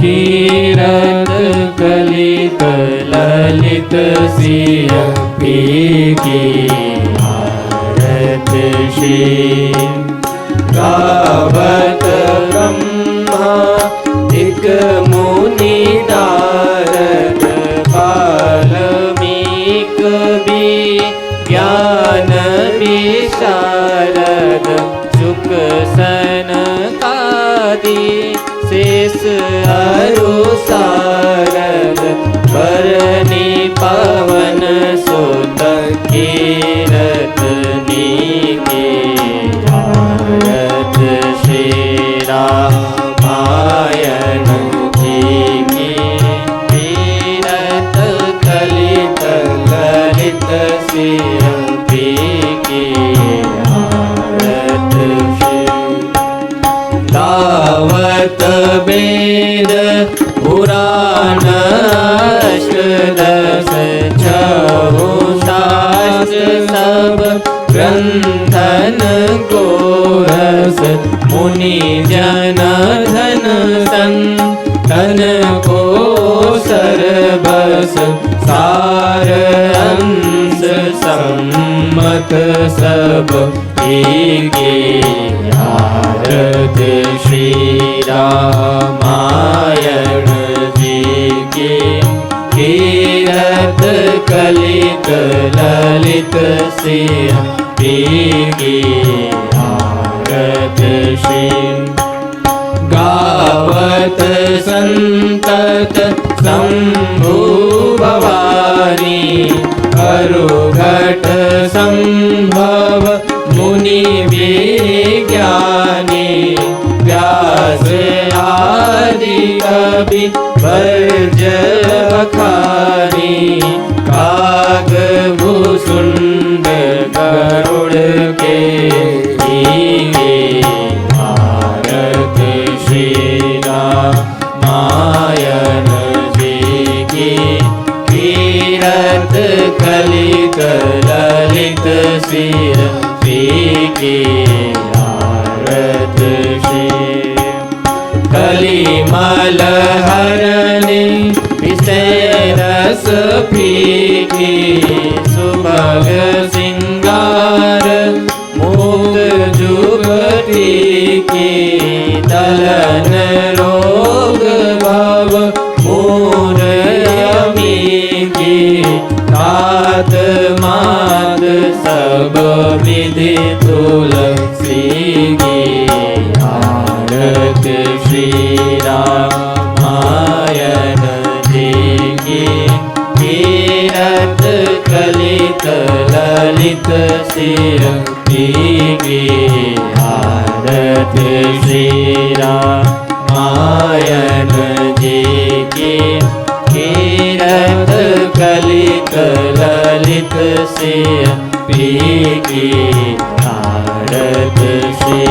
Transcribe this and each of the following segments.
कीरत कलित ललित सिय P की आरत श्री गावत ब्रह्मा एक मुनि नारद वाल्मीक ज्ञान विशारद शुक सनकादि शेष अरु सारद बरनी पवन सुत कीरत नीके आरत श्री रामायण जी की कीरत कलित ललित सिय पी की आरत श्री दावत वेद पुराण अष्टदश छहु शास्त्र सब ग्रंथन को रस मुनि जन धन संतन को सर्वस सार अंश सम्मत सब कीके आरत श्री रामायण जी की कीरत कलित ललित सिय पी की आरत श्री गावत संतत शंभु भवानी अरुघट संभव मुनि विज्ञानी व्यास आदि कवि वर्ज बखानी काग भूसुंड गरुड़ के आरत श्री रामायण जी की कीरत कलित ललित सिय पी की आरत श्री कलिमल हरनि विषय रस पीकी सुभग सिंगार मुक्त जुगती की दलन रोग भव मूर यमी की तात मात सब विधि तुलसी की आरत श्री रामायण जी की कीरत कलित ललित सिय पी की आरत श्री रामायण जी की कीरत कलित ललित सिय पी की आरत श्री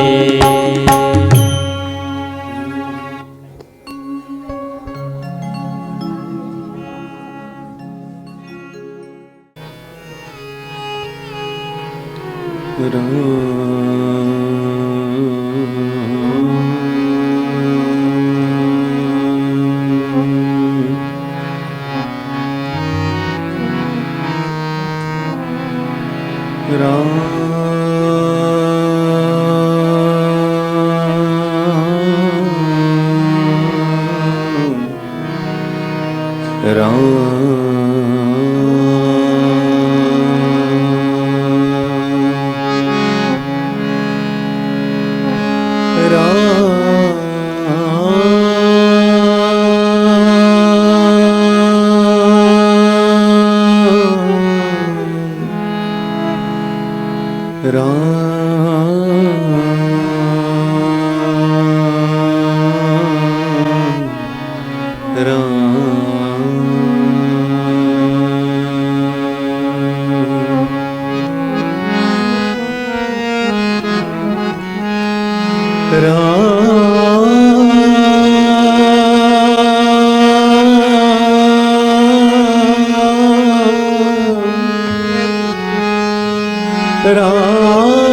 राम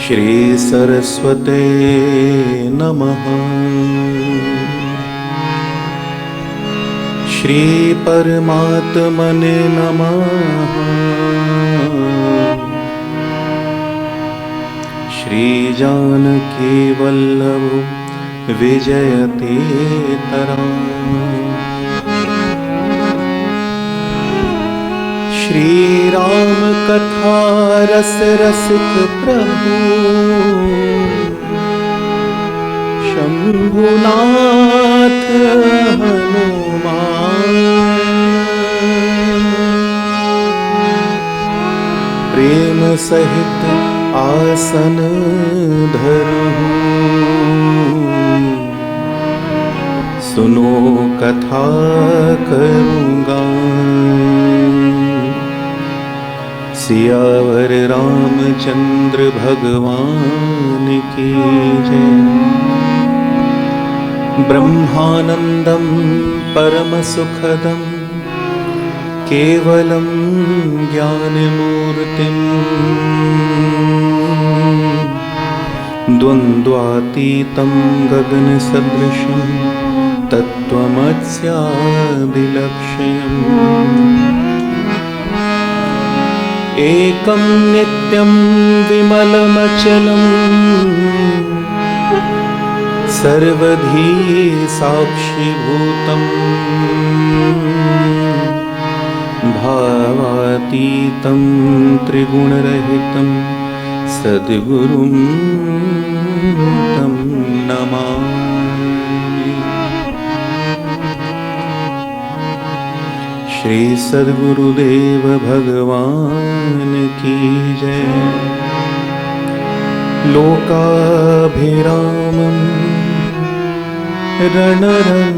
श्री सरस्वते नमः। श्री परमात्मने नमः। श्री जानकी वल्लभ विजयतेतराम। श्री राम कथा रस रसिक प्रभु शंभुनाथ हनुमान। प्रेम सहित आसन धरहूं, सुनो कथा करूँगा। सियावर रामचंद्र भगवान की जय। ब्रह्मानंदं परम सुखदं केवलं ज्ञानमूर्तिं द्वन्द्वातीतं गगनसदृशं तत्त्वमस्यादिलक्ष्यम्। एकं नित्यं विमलमचलं सर्वधी साक्षिभूतं भावातीतं त्रिगुणरहितं सद्गुरुं तं नमामि। श्री सद्गुरुदेव भगवान की जय। लोकाभिरामं रणरंगधीरं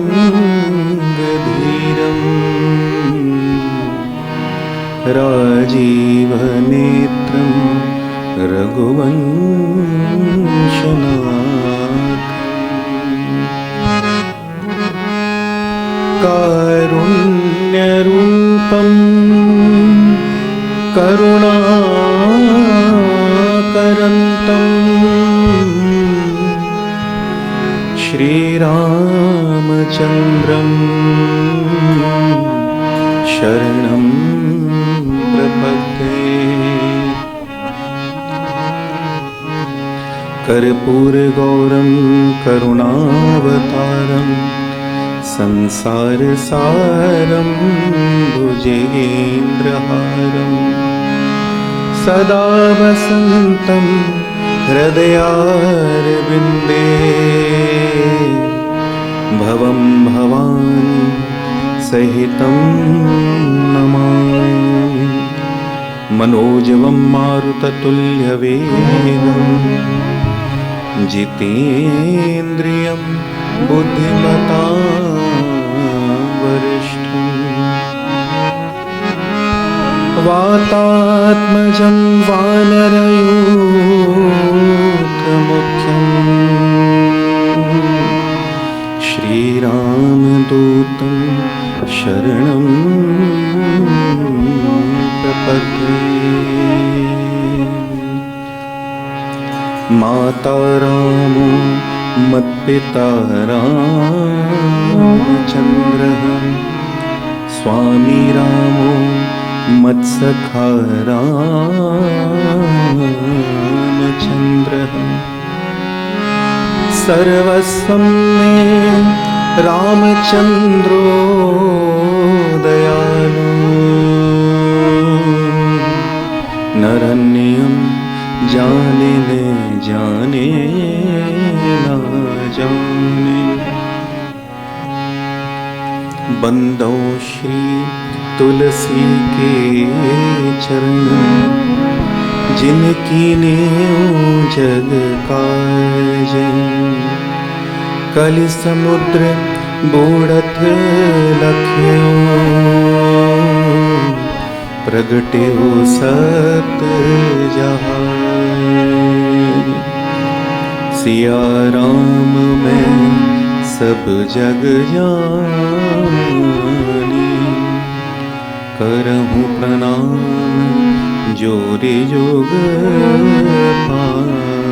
राजीवनेत्रं रघुवंशनाथं। कारुण्यरूपं करुणाकरन्तं श्रीरामचन्द्रं शरणं प्रपद्ये। कर्पूरगौरं करुणावतारं संसारसारं भुजगेन्द्रहारं सदा वसन्तं हृदयारविन्दे। भवं भवानी सहितं नमामि। मनोजवं मारुततुल्यवेगं जितेन्द्रियं बुद्धिमतां वरिष्ठं। वातात्मजं वानरयूथमुख्यं श्रीरामदूतं शरणं प्रपद्ये। माता रामो मत्पिता रामचन्द्रः, स्वामी रामो मत्सखा रामचन्द्रः। सर्वस्वं मे रामचन्द्रो दयालु। नरन्यं जाने न जाने ना जाने। बंदो श्री तुलसी के चरण, जिनकी नेओ जग काज। कलि समुद्र बूढ़त लख्यों, प्रगटे हो सत जहान। सिया राम में सब जग जानी, करहूँ प्रणाम जोरे जोग पानी।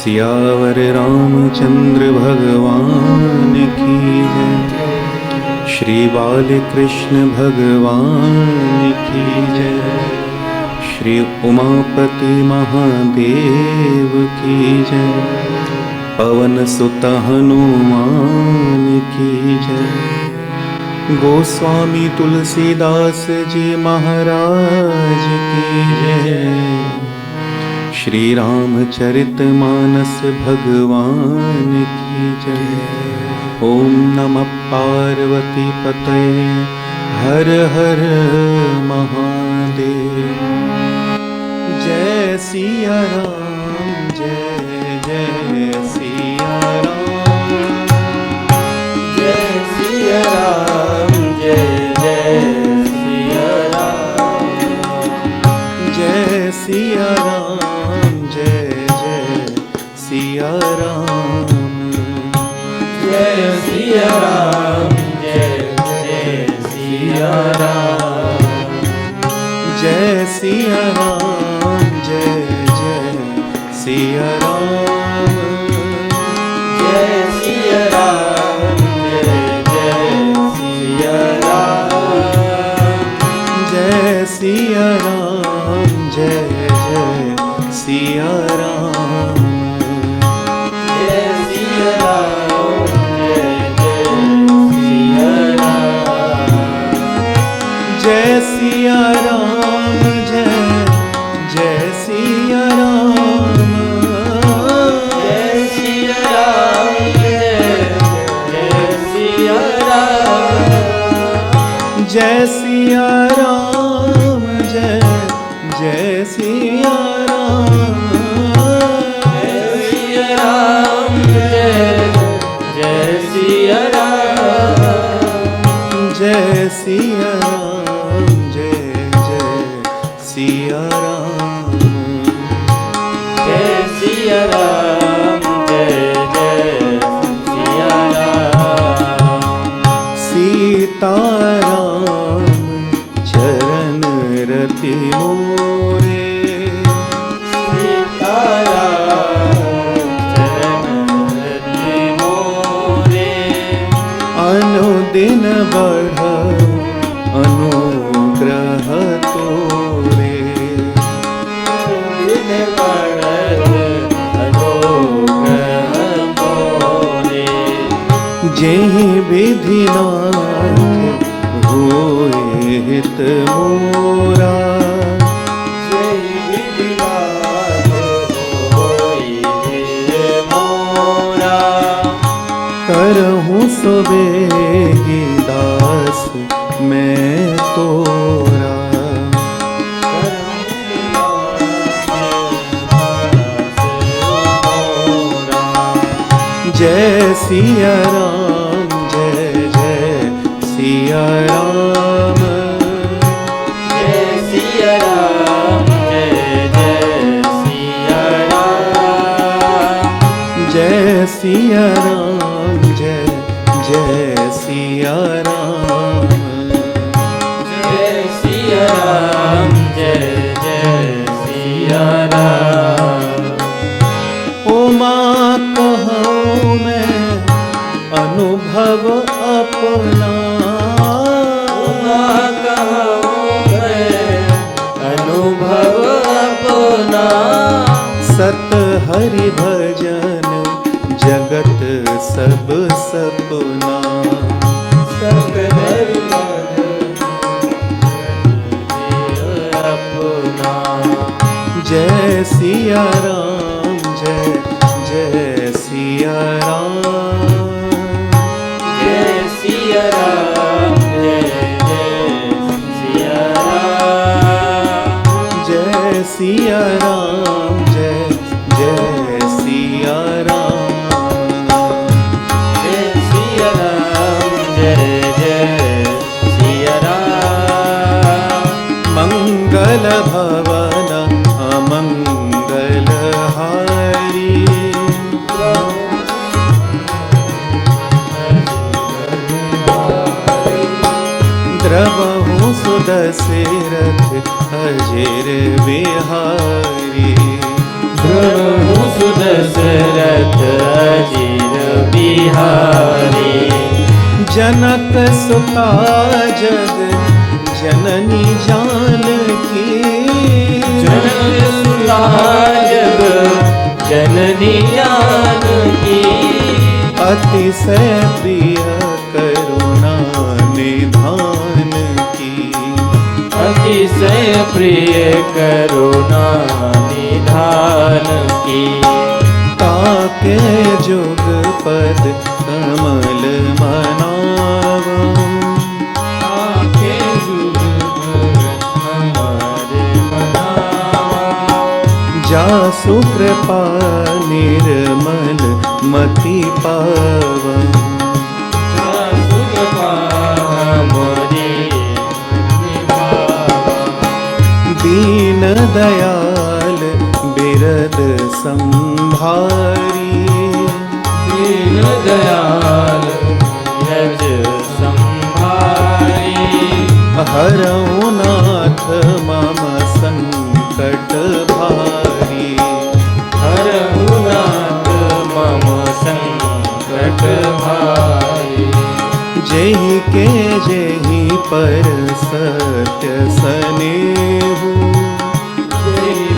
सियावर रामचंद्र भगवान की जय। श्री बालकृष्ण भगवान की जय। श्री उमापति महादेव की जय। पवन सुत हनुमान की जय। गोस्वामी तुलसीदास जी महाराज की जय। श्री रामचरित मानस भगवान की जय। ओम नमः पार्वती पतये हर हर महादेव। जय सिया राम जय जय सिया राम। जय सिया राम जय जय सिया राम। जय सिया राम जय जय सिया राम। जय सिया राम जय जय सिया राम। जय सिया राम जय जय सिया राम। जय सिया राम जय जय सिया राम। जय सिया राम जय जय सिया राम। जय सिया राम जय जय सिया राम। जय सिया राम जय जय सिया राम। जय सिया राम जय जय सिया राम। जय सिया राम जय जय सिया राम। जय सिया राम जय जय सिया राम। जय सिया राम जय जय सिया राम। जय सिया राम जय जय सिया राम। सीताराम चरण रति मोरे। सीताराम चरण रति मोरे। अनुदिन बढ़ अनुग्रह तोरे। दिन बढ़त अनुग्रह तोरे। जेहि विधिनाथ होए हित मोरा। जय विधिनाथ होई हित मोरा। करहूँ सुबेगी दास मैं तोरा। जय सिया राम जय जय सिया राम। जय सिया राम जय जय सिया राम। जय सिया राम जय जय सिया राम। जय सिया राम जय जय सिया राम। उमा कहूँ मैं अनुभव अपना। अनुभव अपना। सत हरि भजन जगत सब सपना। सकल अपना। जय सिया राम जय जय सिया राम। जय सिया राम जय जय सिया राम। जय सिया राम जय जय सिया राम। जय सिया राम जय जय सिया राम। मंगल भवन अमंगल हारी। द्रवहु सुदशरथ अजर बिहारी। द्रवहु सुदशरथ जनक सुता जग जननी जानकी, जनक सुता जग जननी जानकी, अतिशय प्रिय करुणा निधान की, अतिशय प्रिय करुणा निधान की, ताके जुग पद कमल मनावं, ताके जुग पद हमारे मनावा, जासु कृपा निर्मल मति पावं, जासु कृपा मोरे निभावा, दीन दयाल बिरद संभारी, दीन दयाल यज संभारी, हरऊ नाथ मम संकट भारी, हरहु नाथ मम संकट भारी, जेहि के जेहि पर सत्य सनेहु,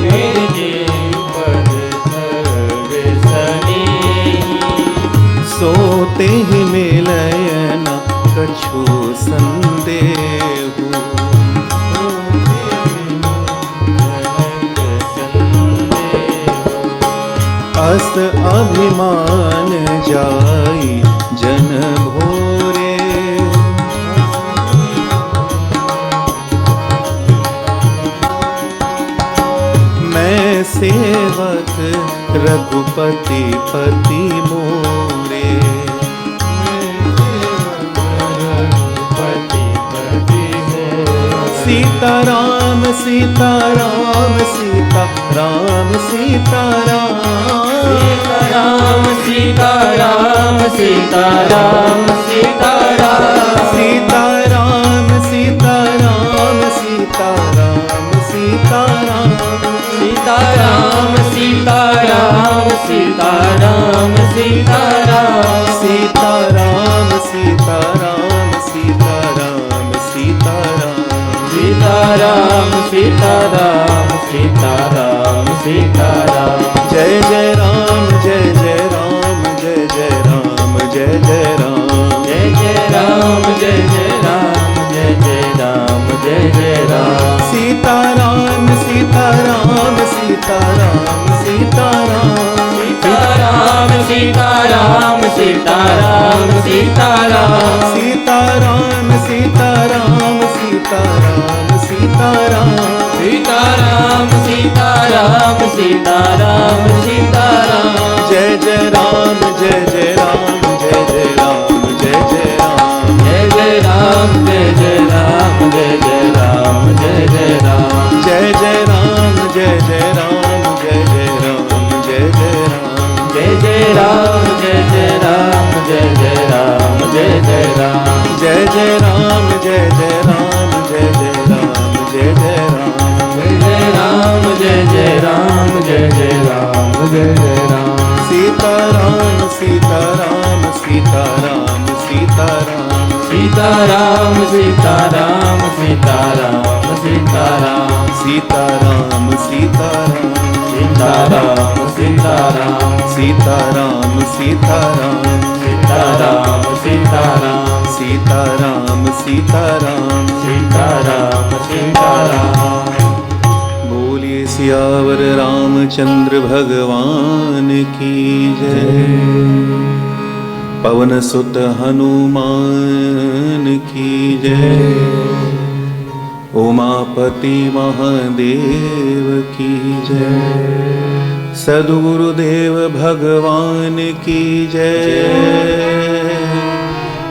जय जय पद सर्व सनेही, सोते ही मिलय न कछु संदेहु, अस अभिमान जाई जन भोरे, मैं सेवक रघुपति पति मोरे, सीताराम सीताराम सीताराम सीताराम, सीताराम सीताराम सीताराम सीताराम, सीताराम सीताराम सीताराम सीताराम, सीताराम सीताराम सीताराम सीताराम, सीताराम सीताराम सीताराम सीताराम, सीताराम सीताराम सीताराम सीताराम, जय जय राम जय जय राम जय जय राम जय जय राम, जय जय राम जय जय राम जय जय राम जय जय राम, सीताराम सीताराम सीताराम सीताराम, सीताराम सीताराम सीताराम सीताराम, सीताराम सीताराम सीताराम सीताराम, सीताराम सीताराम सीताराम सीताराम, जय जय राम जय जय राम जय जय राम जय जय राम, जय जय राम जय जय राम जय जय राम जय जय राम, जय जय राम जय जय राम जय जय राम जय जय राम, जय जय राम जय जय राम जय जय राम जय जय राम, जय जय राम जय जय राम जय जय राम जय जय राम, जय जय राम जय जय राम जय जय राम जय जय राम, सीताराम सीताराम सीताराम सीताराम, सीताराम सीताराम सीताराम सीताराम, सीताराम सीताराम सीताराम सीताराम, सीताराम सीताराम सीताराम सीताराम, सीताराम सीताराम, सीताराम सीताराम, बोलिए सियावर रामचंद्र भगवान की जय, पवन सुत हनुमान की जय, उमापति महादेव की जय, सद्गुरुदेव भगवान की जय,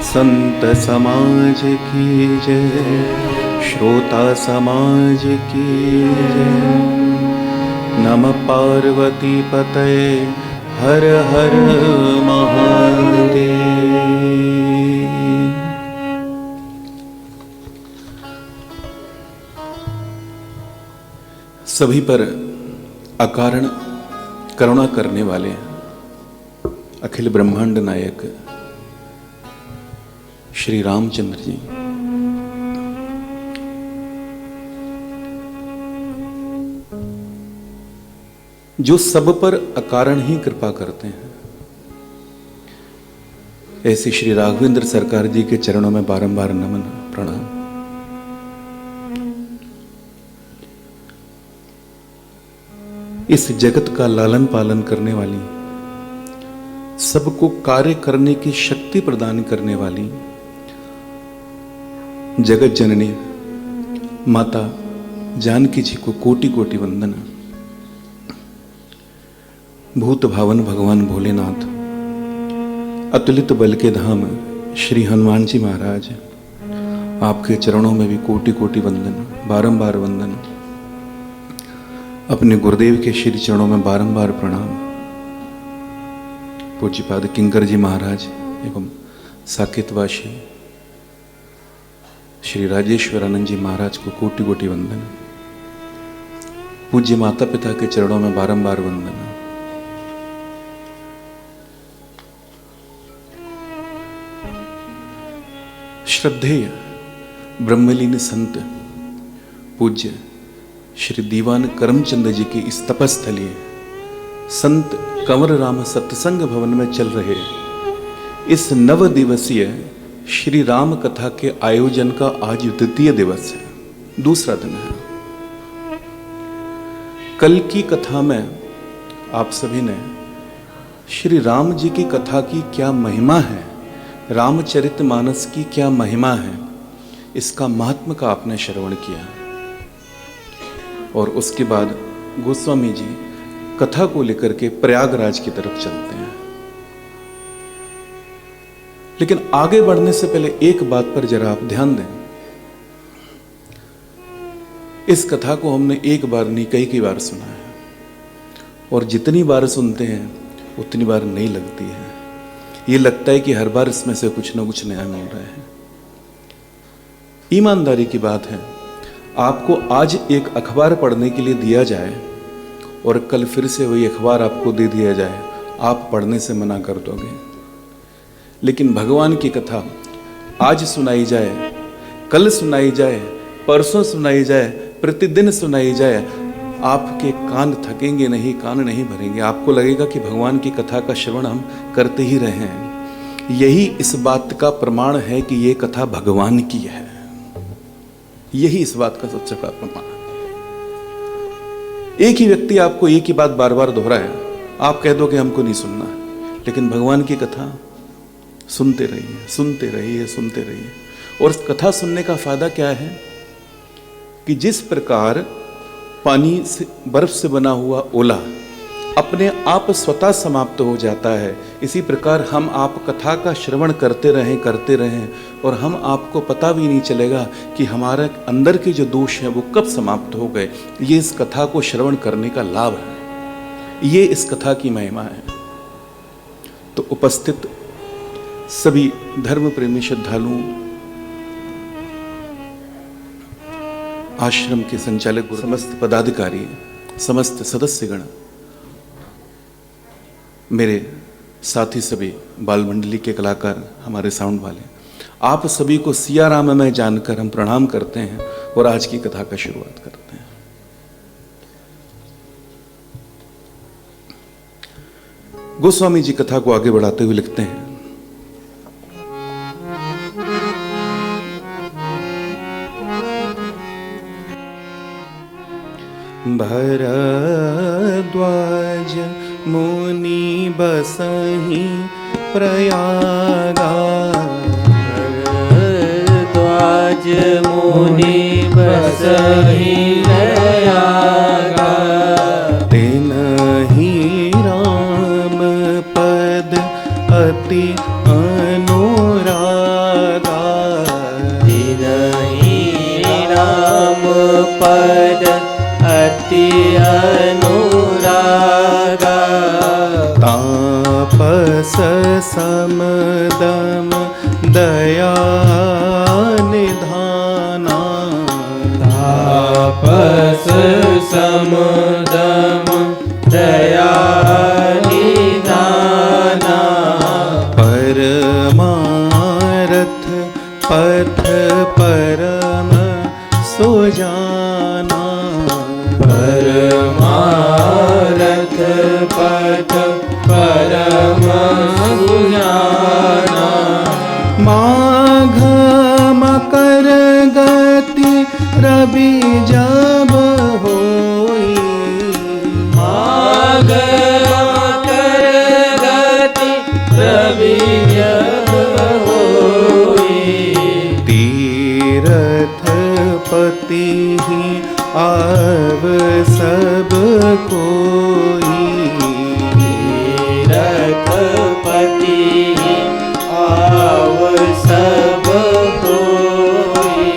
संत समाज की जय, श्रोता समाज की जय, नमः पार्वती पतये हर हर महादेव। सभी पर अकारण करुणा करने वाले अखिल ब्रह्मांड नायक श्री रामचंद्र जी जो सब पर अकारण ही कृपा करते हैं, ऐसे श्री राघवेंद्र सरकार जी के चरणों में बारंबार नमन प्रणाम। इस जगत का लालन पालन करने वाली, सबको कार्य करने की शक्ति प्रदान करने वाली जगत जननी माता जानकी जी को कोटि कोटि वंदन। भूत भावन भगवान भोलेनाथ, अतुलित बल के धाम श्री हनुमान जी महाराज, आपके चरणों में भी कोटि कोटि वंदन, बारंबार वंदन। अपने गुरुदेव के श्री चरणों में बारंबार प्रणाम। पूज्यपाद किंकर जी महाराज एवं साकेतवासी श्री राजेश्वरानंद जी महाराज को कोटि कोटि वंदन। पूज्य माता पिता के चरणों में बारंबार वंदन। श्रद्धेय ब्रह्मलीन संत पूज्य श्री दीवान करमचंद जी की इस तपस्थली संत कंवर राम सत्संग भवन में चल रहे इस नव दिवसीय श्री राम कथा के आयोजन का आज द्वितीय दिवस है, दूसरा दिन है। कल की कथा में आप सभी ने श्री राम जी की कथा की क्या महिमा है, रामचरितमानस की क्या महिमा है, इसका महात्म का आपने श्रवण किया। और उसके बाद गोस्वामी जी कथा को लेकर के प्रयागराज की तरफ चलते हैं। लेकिन आगे बढ़ने से पहले एक बात पर जरा आप ध्यान दें। इस कथा को हमने एक बार नहीं कई बार सुना है, और जितनी बार सुनते हैं उतनी बार नहीं लगती है। ये लगता है कि हर बार इसमें से कुछ ना कुछ नया मिल रहा है। ईमानदारी की बात है, आपको आज एक अखबार पढ़ने के लिए दिया जाए और कल फिर से वही अखबार आपको दे दिया जाए, आप पढ़ने से मना कर दोगे। लेकिन भगवान की कथा आज सुनाई जाए, कल सुनाई जाए, परसों सुनाई जाए, प्रतिदिन सुनाई जाए, आपके कान थकेंगे नहीं, कान नहीं भरेंगे। आपको लगेगा कि भगवान की कथा का श्रवण हम करते ही रहे हैं। यही इस बात का प्रमाण है कि ये कथा भगवान की है। यही इस बात का सबसे बड़ा प्रमाण है। एक ही व्यक्ति आपको एक ही बात बार बार दोहराए, आप कह दो कि हमको नहीं सुनना, लेकिन भगवान की कथा सुनते रहिए, सुनते रहिए, सुनते रहिए। और इस कथा सुनने का फायदा क्या है कि जिस प्रकार पानी से, बर्फ से बना हुआ ओला अपने आप स्वतः समाप्त हो जाता है, इसी प्रकार हम आप कथा का श्रवण करते रहें और हम आपको पता भी नहीं चलेगा कि हमारे अंदर के जो दोष हैं वो कब समाप्त हो गए। ये इस कथा को श्रवण करने का लाभ है, ये इस कथा की महिमा है। तो उपस्थित सभी धर्म प्रेमी श्रद्धालुओं, आश्रम के संचालक गुरु, समस्त पदाधिकारी, समस्त सदस्यगण, मेरे साथी सभी बाल मंडली के कलाकार, हमारे साउंड वाले, आप सभी को सिया राम में जानकर हम प्रणाम करते हैं और आज की कथा का शुरुआत करते हैं। गोस्वामी जी कथा को आगे बढ़ाते हुए लिखते हैं, भरद्वाज मुनि बसहि प्रयागा, भरद्वाज मुनि बसहि प्रयागा, तिनहि राम पद अति अनुरागा, तिनहि राम पद अति अनुरागा, तापस समदम दया निधाना, तापस समदम दया निधाना, परमारथ कोई, तीरथपति आव सब कोई।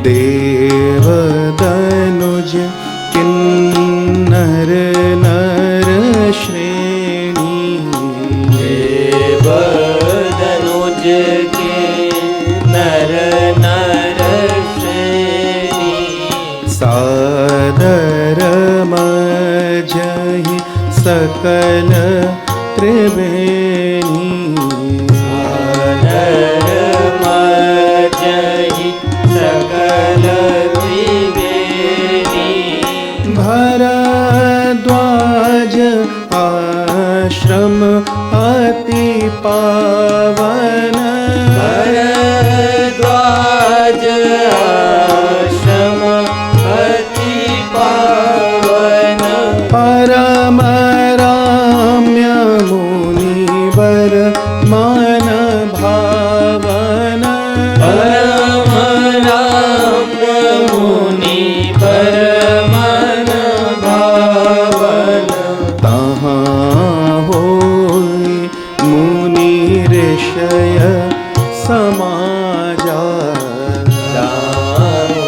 देव दनुज किन्नर नर श्रेणी, देव दनुज के नर नर श्रेणी। सादर मजहि सकल त्रिवेणी, सादर मजहि सकल त्रिवेणी। भरद्वाज आश्रम अति पावन, भरद्वाज आश्रम अति पावन। परम राम्य मुनिवर मन भावन, परम राम्य मुनि परमन भावन। तहाँ होई मुनि ऋषय समाजा,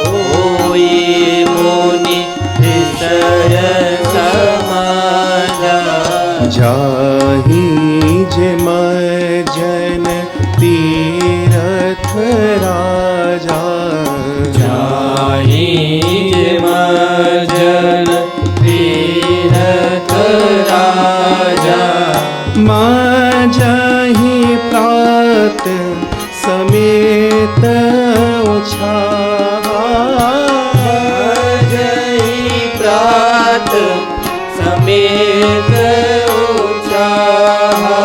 होई मुनि ऋषय समाजा। जाहि जिम जन तीरथ राजा, जाहि जन तीरथ राजा। माजहि प्रात समेत उछाला, जहि प्रात समेत उछाला।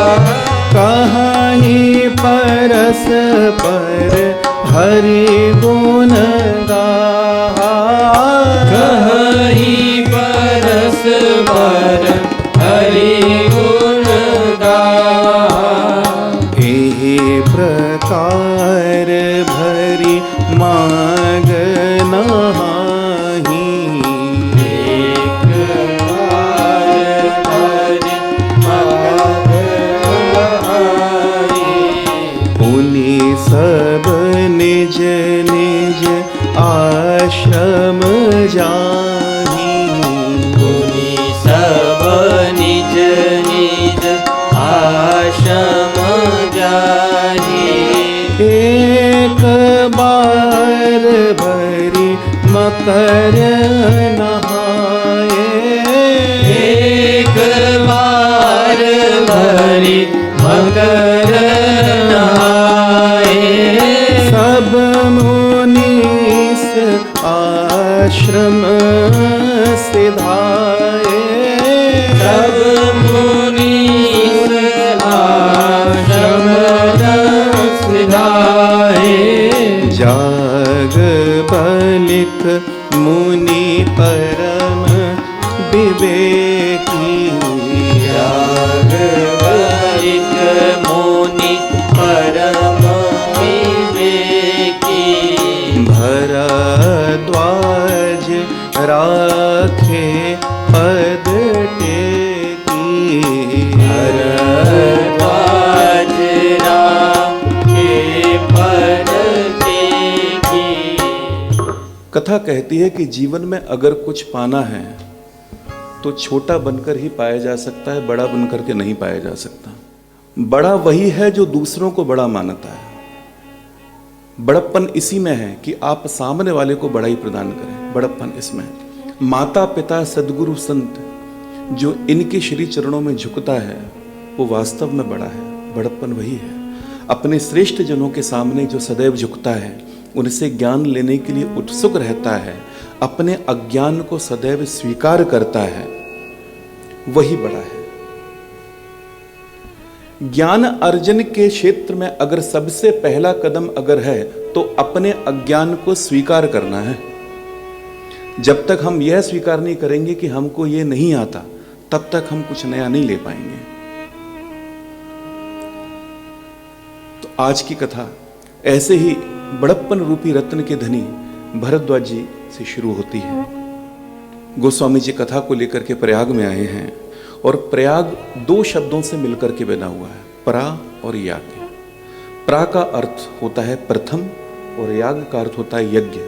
कहाहि परस पर हरि गुण गाहा, कहि परस पर हरि गुण गाहा। एहि प्रकार भरि माग नहाहि, एक बार हरि माग नहाहि। पुनि सब निज निज आश्रम जाहि, मुनि सब निज निज आश्रम जाहि। एक बार भरि मकर नहाए, एक बार भरि मकर नहाए। सब मुनीस आश्रम सिधाए, सब मुनीस आश्रम सिधाए। जाग बलिक मुनि परम विवेकी, जाग बलिक मुनि परम विवेकी। भरद्वाज राखे पद टेकी, भरद्वाज राखे पद टेकी। कथा कहती है कि जीवन में अगर कुछ पाना है तो छोटा बनकर ही पाया जा सकता है, बड़ा बनकर के नहीं पाया जा सकता। बड़ा वही है जो दूसरों को बड़ा मानता है। बड़प्पन इसी में है कि आप सामने वाले को बड़ाई प्रदान करें, बड़प्पन इसमें है। माता पिता सद्गुरु संत जो इनके श्री चरणों में झुकता है वो वास्तव में बड़ा है, बड़प्पन वही है। अपने श्रेष्ठ जनों के सामने जो सदैव झुकता है, उनसे ज्ञान लेने के लिए उत्सुक रहता है, अपने अज्ञान को सदैव स्वीकार करता है, वही बड़ा है। ज्ञान अर्जन के क्षेत्र में अगर सबसे पहला कदम अगर है तो अपने अज्ञान को स्वीकार करना है। जब तक हम यह स्वीकार नहीं करेंगे कि हमको यह नहीं आता, तब तक हम कुछ नया नहीं ले पाएंगे। तो आज की कथा ऐसे ही बड़प्पन रूपी रत्न के धनी भरद्वाज जी से शुरू होती है। गोस्वामी जी कथा को लेकर के प्रयाग में आए हैं और प्रयाग दो शब्दों से मिलकर के बना हुआ है, परा और याग। परा का अर्थ होता है प्रथम और याग का अर्थ होता है यज्ञ।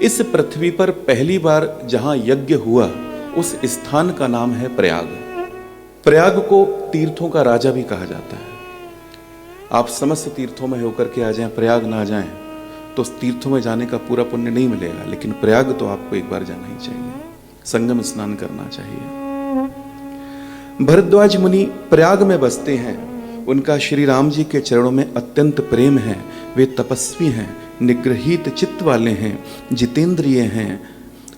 इस पृथ्वी पर पहली बार जहां यज्ञ हुआ उस स्थान का नाम है प्रयाग। प्रयाग को तीर्थों का राजा भी कहा जाता है। आप समस्त तीर्थों में होकर के आ जाएं, प्रयाग ना जाएं तो उस तीर्थों में जाने का पूरा पुण्य नहीं मिलेगा, लेकिन प्रयाग तो आपको एक बार जाना ही चाहिए, संगम स्नान करना चाहिए। भरद्वाज मुनि प्रयाग में बसते हैं। उनका श्री राम जी के चरणों में अत्यंत प्रेम है। वे तपस्वी हैं, निग्रहित चित्त वाले हैं, जितेंद्रिय हैं,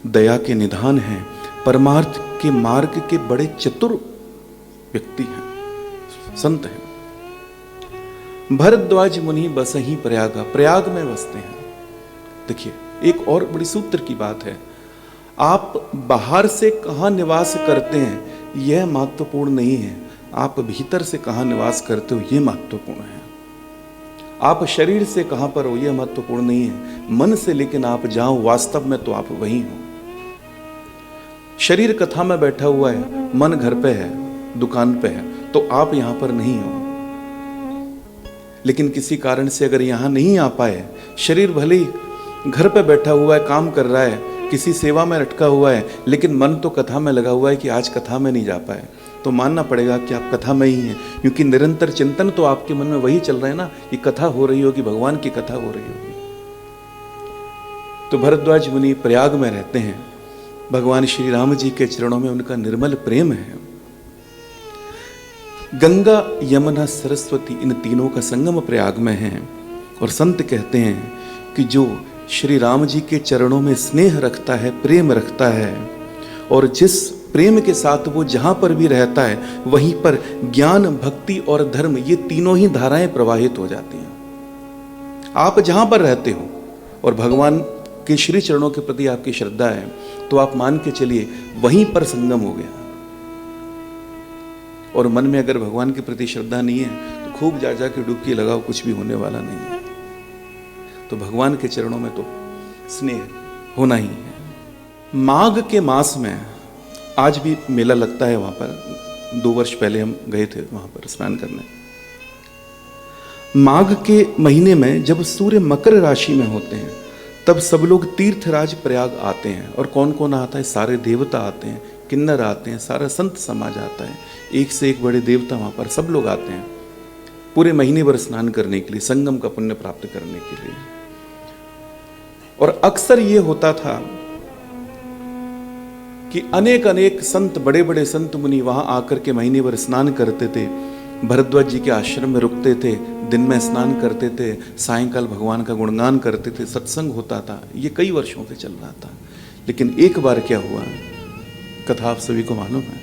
दया के निधान हैं, परमार्थ के मार्ग के बड़े चतुर व्यक्ति हैं, संत हैं। भरद्वाज मुनि बसहि प्रयागा, प्रयाग में बसते हैं। देखिए एक और बड़ी सूत्र की बात है, आप बाहर से कहां निवास करते हैं यह महत्वपूर्ण नहीं है, आप भीतर से कहां निवास करते हो यह महत्वपूर्ण है। आप शरीर से कहां पर हो यह महत्वपूर्ण नहीं है, मन से लेकिन आप जाओ वास्तव में तो आप वहीं हो। शरीर कथा में बैठा हुआ है, मन घर पे है, दुकान पे है, तो आप यहां पर नहीं हो। लेकिन किसी कारण से अगर यहां नहीं आ पाए, शरीर भले ही घर पे बैठा हुआ है, काम कर रहा है, किसी सेवा में लटका हुआ है, लेकिन मन तो कथा में लगा हुआ है कि आज कथा में नहीं जा पाए, तो मानना पड़ेगा कि आप कथा में ही हैं, क्योंकि निरंतर चिंतन तो आपके मन में वही चल रहा है ना कि कथा हो रही होगी, भगवान की कथा हो रही होगी। तो भरद्वाज मुनि प्रयाग में रहते हैं। भगवान श्री राम जी के चरणों में उनका निर्मल प्रेम है। गंगा यमुना सरस्वती इन तीनों का संगम प्रयाग में है। और संत कहते हैं कि जो श्री राम जी के चरणों में स्नेह रखता है, प्रेम रखता है, और जिस प्रेम के साथ वो जहां पर भी रहता है वहीं पर ज्ञान, भक्ति और धर्म ये तीनों ही धाराएं प्रवाहित हो जाती हैं। आप जहां पर रहते हो और भगवान के श्री चरणों के प्रति आपकी श्रद्धा है तो आप मान के चलिए वहीं पर संगम हो गया। और मन में अगर भगवान के प्रति श्रद्धा नहीं है तो खूब जा जा के डुबकी लगाओ, कुछ भी होने वाला नहीं है। तो भगवान के चरणों में तो स्नेह होना ही है। माघ के मास में आज भी मेला लगता है वहां पर। 2 वर्ष पहले हम गए थे वहां पर स्नान करने। माघ के महीने में जब सूर्य मकर राशि में होते हैं तब सब लोग तीर्थराज प्रयाग आते हैं। और कौन कौन आता है? सारे देवता आते हैं, किन्नर आते हैं, सारा संत समाज आता है, एक से एक बड़े देवता वहां पर सब लोग आते हैं पूरे महीने भर स्नान करने के लिए, संगम का पुण्य प्राप्त करने के लिए। और अक्सर ये होता था कि अनेक अनेक संत, बड़े बड़े संत मुनि वहां आकर के महीने भर स्नान करते थे, भरद्वाज जी के आश्रम में रुकते थे, दिन में स्नान करते थे, सायंकाल भगवान का गुणगान करते थे, सत्संग होता था। ये कई वर्षों से चल रहा था। लेकिन एक बार क्या हुआ, कथा आप सभी को मालूम है।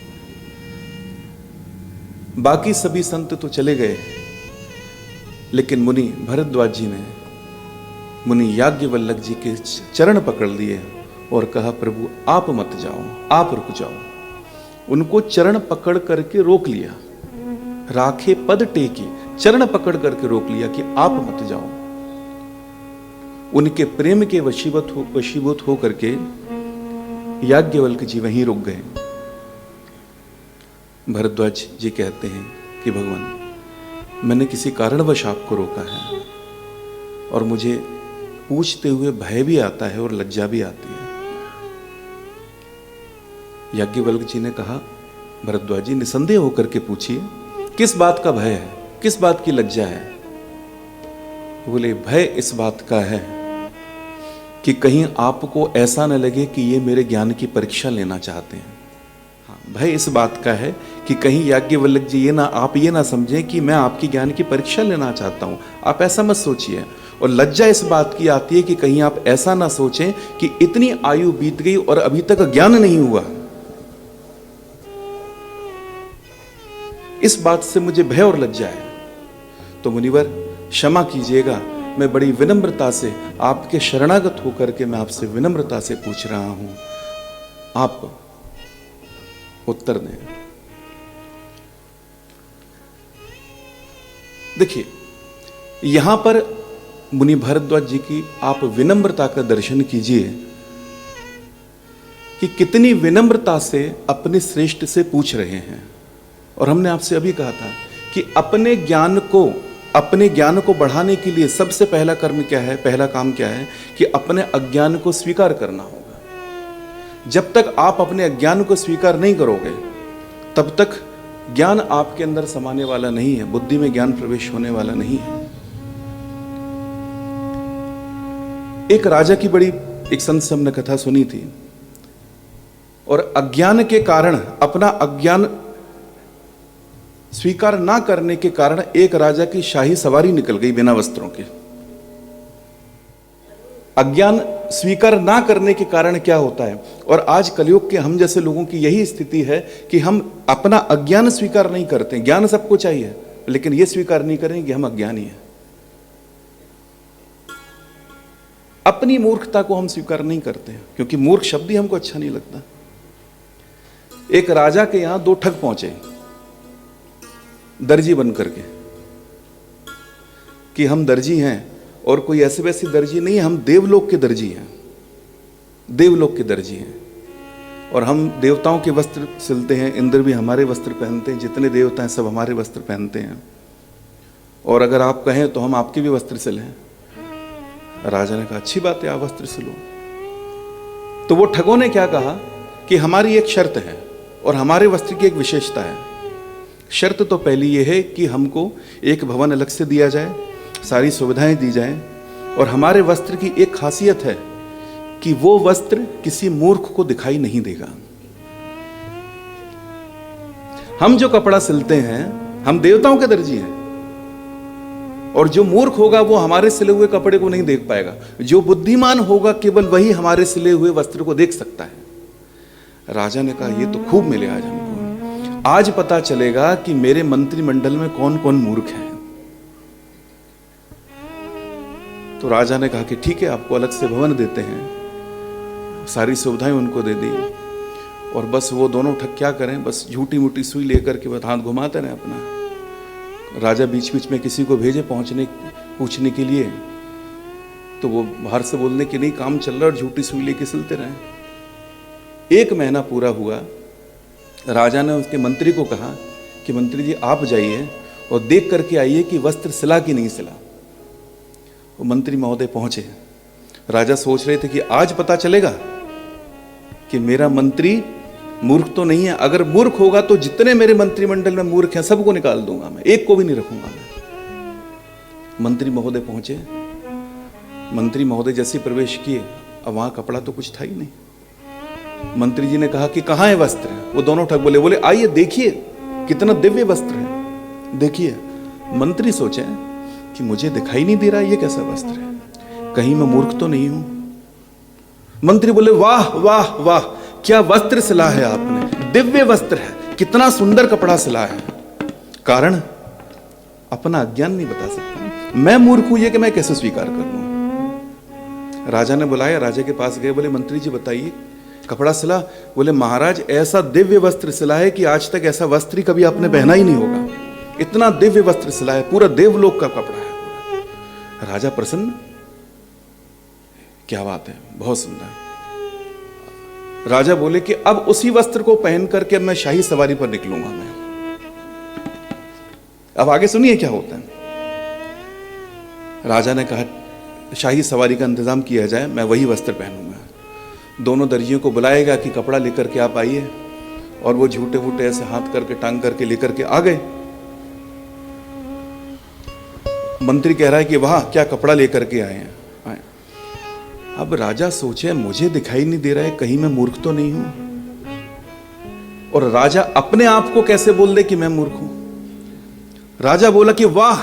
बाकी सभी संत तो चले गए, लेकिन मुनि भरद्वाज जी ने मुनि याज्ञवल्क्य जी के चरण पकड़ लिए और कहा, प्रभु आप मत जाओ, आप रुक जाओ। उनको चरण पकड़ करके रोक लिया, राखे पद टेकी, चरण पकड़ करके रोक लिया कि आप मत जाओ। उनके प्रेम के वशीभूत हो करके याज्ञवल्क्य जी वहीं रुक गए। भरद्वाज जी कहते हैं कि भगवान, मैंने किसी कारणवश आपको रोका है और मुझे पूछते हुए भय भी आता है और लज्जा भी आती है। याज्ञवल्क्य जी ने कहा, भरद्वाज जी निसंदेह होकर के पूछिए, किस बात का भय है, किस बात की लज्जा है? बोले, भय इस बात का है कि कहीं आपको ऐसा न लगे कि ये मेरे ज्ञान की परीक्षा लेना चाहते हैं। हाँ, भय इस बात का है कि कहीं याज्ञवल्क्य जी आप ये ना समझें कि मैं आपकी ज्ञान की परीक्षा लेना चाहता हूं, आप ऐसा मत सोचिए। और लज्जा इस बात की आती है कि कहीं आप ऐसा ना सोचें कि इतनी आयु बीत गई और अभी तक ज्ञान नहीं हुआ। इस बात से मुझे भय और लज्जा है। तो मुनिवर क्षमा कीजिएगा, मैं बड़ी विनम्रता से आपके शरणागत होकर के मैं आपसे विनम्रता से पूछ रहा हूं, आप उत्तर दें। देखिए, यहां पर मुनि भरद्वाज जी की आप विनम्रता का दर्शन कीजिए कि कितनी विनम्रता से अपने श्रेष्ठ से पूछ रहे हैं। और हमने आपसे अभी कहा था कि अपने ज्ञान को बढ़ाने के लिए सबसे पहला कर्म क्या है, पहला काम क्या है कि अपने अज्ञान को स्वीकार करना होगा। जब तक आप अपने अज्ञान को स्वीकार नहीं करोगे तब तक ज्ञान आपके अंदर समाने वाला नहीं है, बुद्धि में ज्ञान प्रवेश होने वाला नहीं है। एक राजा की बड़ी एक संत से हमने कथा सुनी थी, और अज्ञान के कारण, अपना अज्ञान स्वीकार ना करने के कारण एक राजा की शाही सवारी निकल गई बिना वस्त्रों के। अज्ञान स्वीकार ना करने के कारण क्या होता है, और आज कलयुग के हम जैसे लोगों की यही स्थिति है कि हम अपना अज्ञान स्वीकार नहीं करते। ज्ञान सबको चाहिए, लेकिन यह स्वीकार नहीं करेंगे कि हम अज्ञानी हैं। अपनी मूर्खता को हम स्वीकार नहीं करते, क्योंकि मूर्ख शब्द ही हमको अच्छा नहीं लगता। एक राजा के यहां दो ठग पहुंचे दर्जी बन करके कि हम दर्जी हैं, और कोई ऐसे वैसे दर्जी नहीं है, हम देवलोक के दर्जी हैं, देवलोक के दर्जी हैं, और हम देवताओं के वस्त्र सिलते हैं। इंद्र भी हमारे वस्त्र पहनते हैं, जितने देवता हैं सब हमारे वस्त्र पहनते हैं, और अगर आप कहें तो हम आपके भी वस्त्र सिलें। राजा ने कहा अच्छी बात है, आप वस्त्र सिलो। तो वो ठगों ने क्या कहा कि हमारी एक शर्त है और हमारे वस्त्र की एक विशेषता है। शर्त तो पहली ये है कि हमको एक भवन अलग से दिया जाए, सारी सुविधाएं दी जाएं, और हमारे वस्त्र की एक खासियत है कि वो वस्त्र किसी मूर्ख को दिखाई नहीं देगा। हम जो कपड़ा सिलते हैं, हम देवताओं के दर्जी हैं, और जो मूर्ख होगा वो हमारे सिले हुए कपड़े को नहीं देख पाएगा। जो बुद्धिमान होगा केवल वही हमारे सिले हुए वस्त्र को देख सकता है। राजा ने कहा ये तो खूब मिले आज हमको, आज पता चलेगा कि मेरे मंत्रिमंडल में कौन कौन मूर्ख हैं। तो राजा ने कहा कि ठीक है, आपको अलग से भवन देते हैं, सारी सुविधाएं उनको दे दी, और बस वो दोनों ठग क्या करें, बस झूठी मूठी सुई लेकर के बस हाथ घुमाते रहे अपना। राजा बीच बीच में किसी को भेजे पूछने के लिए, तो वो बाहर से बोलने के नहीं काम चल रहा, और झूठी सुई लेके सिलते रहे। 1 महीना पूरा हुआ। राजा ने उसके मंत्री को कहा कि मंत्री जी आप जाइए और देख करके आइए कि वस्त्र सिला कि नहीं सिला। वो मंत्री महोदय पहुंचे। राजा सोच रहे थे कि आज पता चलेगा कि मेरा मंत्री मूर्ख तो नहीं है। अगर मूर्ख होगा तो जितने मेरे मंत्रिमंडल में मूर्ख हैं सबको निकाल दूंगा मैं, एक को भी नहीं रखूंगा मैं। मंत्री महोदय पहुंचे। मंत्री महोदय जैसे प्रवेश किए, अब वहां कपड़ा तो कुछ था ही नहीं। मंत्री जी ने कहा कि कहाँ है वस्त्र? वो दोनों ठग बोले आइए देखिए कितना दिव्य वस्त्र है, देखिए। मंत्री सोचे कि मुझे दिखाई नहीं दे रहा ये कैसा वस्त्र है, कहीं मैं मूर्ख तो नहीं हूं। मंत्री बोले वाह वाह वाह, क्या वस्त्र सिला है आपने, दिव्य वस्त्र है, कितना सुंदर कपड़ा सिला है। कारण अपना अज्ञान नहीं बता सकता। मैं मूर्ख हूं ये कि मैं कैसे स्वीकार कर लूं। राजा ने बुलाया, राजा के पास गए, बोले मंत्री जी बताइए कपड़ा सिला? बोले महाराज ऐसा दिव्य वस्त्र सिला है कि आज तक ऐसा वस्त्र ही कभी आपने पहना ही नहीं होगा, इतना दिव्य वस्त्र सिला है, पूरा देवलोक का कपड़ा है। राजा प्रसन्न, क्या बात है, बहुत सुंदर। राजा बोले कि अब उसी वस्त्र को पहन करके मैं शाही सवारी पर निकलूंगा मैं। अब आगे सुनिए क्या होता है। राजा ने कहा शाही सवारी का इंतजाम किया जाए, मैं वही वस्त्र पहनूंगा। दोनों दर्जियों को बुलाएगा कि कपड़ा लेकर के आप आइए, और वो झूठे फूटे ऐसे हाथ करके टांग करके लेकर के आ गए। मंत्री कह रहा है कि वाह क्या कपड़ा लेकर के आए हैं। अब राजा सोचे मुझे दिखाई नहीं दे रहा है, कहीं मैं मूर्ख तो नहीं हूं। और राजा अपने आप को कैसे बोल दे कि मैं मूर्ख हूं। राजा बोला कि वाह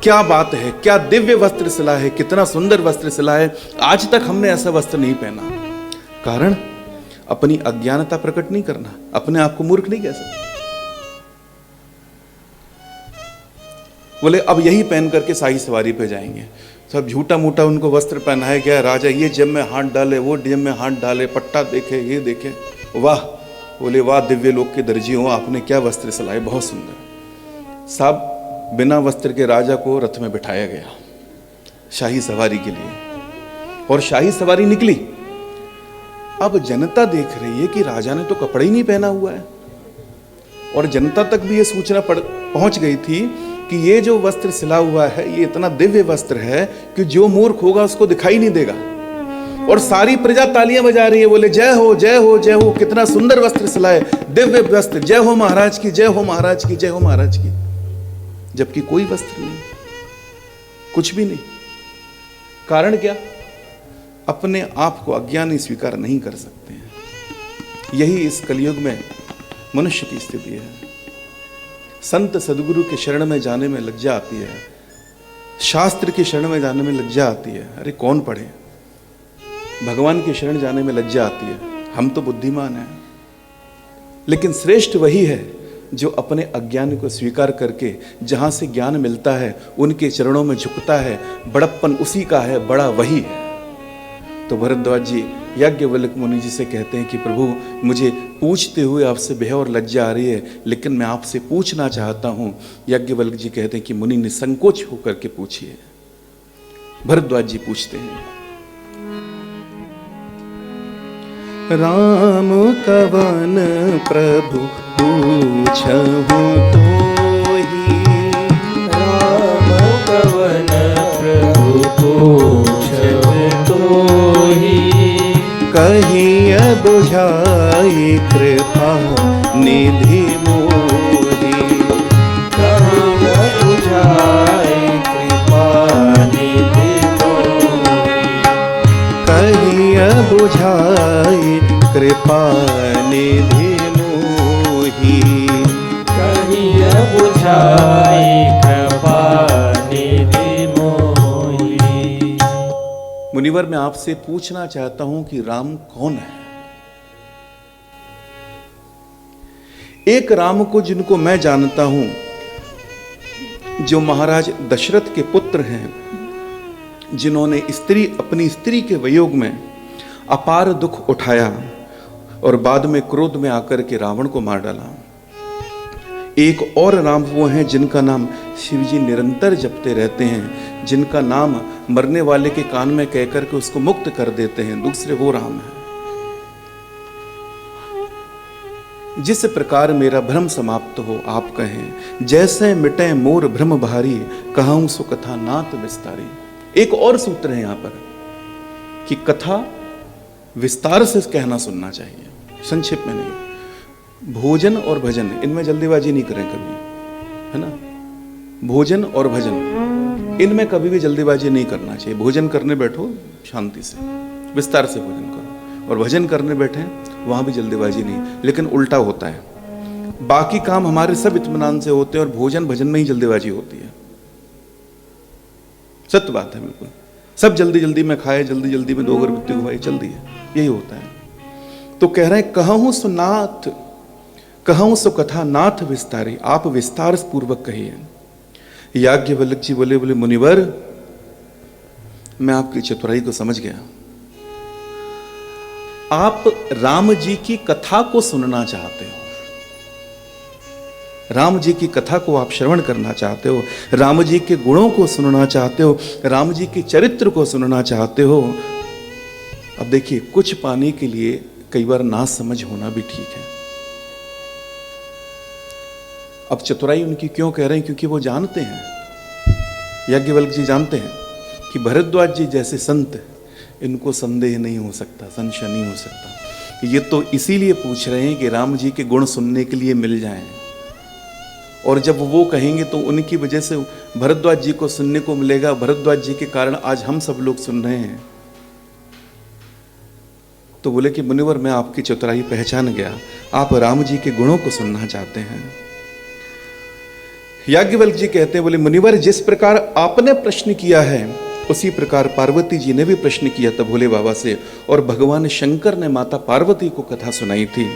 क्या बात है, क्या दिव्य वस्त्र सिला है, कितना सुंदर वस्त्र सिला है, आज तक हमने ऐसा वस्त्र नहीं पहना। कारण अपनी अज्ञानता प्रकट नहीं करना, अपने आप को मूर्ख नहीं कह सकते। बोले अब यही पहन करके शाही सवारी पे जाएंगे। सब झूठा मूठा उनको वस्त्र पहनाया गया। राजा ये जेब में हाथ डाले, वो जेब में हाथ डाले, पट्टा देखे, ये देखे, वाह। बोले वाह दिव्य लोक के दर्जियों, आपने क्या वस्त्र सिलाए, बहुत सुंदर। साहब बिना वस्त्र के राजा को रथ में बिठाया गया शाही सवारी के लिए, और शाही सवारी निकली। अब जनता देख रही है कि राजा ने तो कपड़े ही नहीं पहना हुआ है, और जनता तक भी ये सूचना पहुंच गई थी कि ये जो वस्त्र सिला हुआ है ये इतना दिव्य वस्त्र है कि जो मूर्ख होगा उसको दिखाई नहीं देगा। और सारी प्रजा तालियां बजा रही है, बोले जय हो जय हो जय हो, कितना सुंदर वस्त्र सिलाए, दिव्य वस्त्र, जय हो महाराज की, जय हो महाराज की, जय हो महाराज की। जबकि कोई वस्त्र नहीं, कुछ भी नहीं। कारण क्या? अपने आप को अज्ञानी स्वीकार नहीं कर सकते हैं। यही इस कलयुग में मनुष्य की स्थिति है। संत सदगुरु के शरण में जाने में लज्जा आती है, शास्त्र की शरण में जाने में लज्जा आती है। अरे कौन पढ़े? भगवान की शरण जाने में लज्जा आती है। हम तो बुद्धिमान हैं, लेकिन श्रेष्ठ वही है जो अपने अज्ञान को स्वीकार करके जहां से ज्ञान मिलता है उनके चरणों में झुकता है। बड़प्पन उसी का है, बड़ा वही है। तो भरद्वाज जी याज्ञवल्क्य मुनि जी से कहते हैं कि प्रभु, मुझे पूछते हुए आपसे भय और लज्जा आ रही है, लेकिन मैं आपसे पूछना चाहता हूं। याज्ञवल्क्य जी कहते हैं कि मुनि निसंकोच होकर के पूछिए। भरद्वाज जी पूछते हैं, राम कवन प्रभु पूछहु तोहि, राम कवन प्रभु पूछहु तोहि, कहिय बुझाई कृपा निधि मोहि, कहिय बुझाई कृपा निधि मोहि, कहिय बुझाई कृपा निधि मोहि, कहिय बुझाई कृपा निधि मोहि। मुनिवर, मैं आपसे पूछना चाहता हूं कि राम कौन है? एक राम को जिनको मैं जानता हूं, जो महाराज दशरथ के पुत्र हैं, जिन्होंने अपनी स्त्री के वियोग में अपार दुख उठाया और बाद में क्रोध में आकर के रावण को मार डाला। एक और राम वो हैं जिनका नाम शिवजी निरंतर जपते रहते हैं, जिनका नाम मरने वाले के कान में कहकर के उसको मुक्त कर देते हैं। दूसरे वो राम है। जिस प्रकार मेरा भ्रम समाप्त हो आप कहें, जैसे मिटे मोर भ्रम भारी, कहूं सो कथा नात विस्तारी। एक और सूत्र है यहां पर कि कथा विस्तार से कहना सुनना चाहिए, संक्षिप्त में नहीं। भोजन और भजन, इनमें जल्दीबाजी नहीं करें कभी, है ना। भोजन और भजन, इनमें कभी भी जल्दीबाजी नहीं करना चाहिए। भोजन करने बैठो शांति से, विस्तार से भोजन करो, और भजन करने बैठे वहां भी जल्दीबाजी नहीं। लेकिन उल्टा होता है, बाकी काम हमारे सब इत्मीनान से होते हैं और भोजन भजन में ही जल्दीबाजी होती है। सत्य बात है, बिल्कुल। सब जल्दी जल्दी में खाए, जल्दी जल्दी में 2 अगरबत्ती घुमाई, जल्दी है, यही होता है। तो कह रहे हैं, कहूं सो नाथ, कहूं सो कथा नाथ विस्तारी। आप विस्तार पूर्वक कहिए। याज्ञवल्क्य जी बोले मुनिवर, मैं आपकी चतुराई को समझ गया। आप राम जी की कथा को सुनना चाहते हो, राम जी की कथा को आप श्रवण करना चाहते हो, राम जी के गुणों को सुनना चाहते हो, राम जी के चरित्र को सुनना चाहते हो। अब देखिए, कुछ पाने के लिए कई बार ना समझ होना भी ठीक है। अब चतुराई उनकी क्यों कह रहे हैं? क्योंकि वो जानते हैं, याज्ञवल्क्य जी जानते हैं कि भरद्वाज जी जैसे संत, इनको संदेह नहीं हो सकता, संशय नहीं हो सकता। ये तो इसीलिए पूछ रहे हैं कि राम जी के गुण सुनने के लिए मिल जाएं, और जब वो कहेंगे तो उनकी वजह से भरद्वाज जी को सुनने को मिलेगा। भरद्वाज जी के कारण आज हम सब लोग सुन रहे हैं। तो बोले कि मुनिवर, मैं आपकी चतुराई पहचान गया, आप राम जी के गुणों को सुनना चाहते हैं। याज्ञवल्क्य जी कहते हैं, बोले मुनिवर, जिस प्रकार आपने प्रश्न किया है उसी प्रकार पार्वती जी ने भी प्रश्न किया था भोले बाबा से, और भगवान शंकर ने माता पार्वती को कथा सुनाई थी।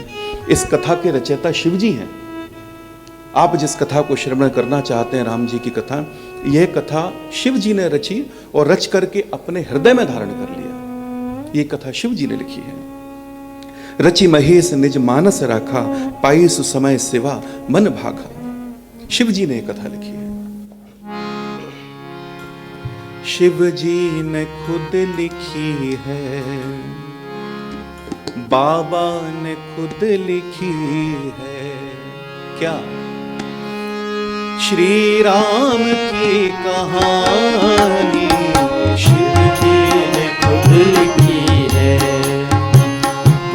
इस कथा के रचयिता शिव जी हैं। आप जिस कथा को श्रवण करना चाहते हैं, राम जी की कथा, यह कथा शिव जी ने रची और रच करके अपने हृदय में धारण कर लिया। ये कथा शिव जी ने लिखी है। रचि महेश निज मानस राखा, पाई सुसमय सेवा मन भाखा। शिव जी ने कथा लिखी है। शिव जी ने खुद लिखी है, बाबा ने खुद लिखी है। क्या? श्री राम की कहानी शिव जी ने खुद लिखी है,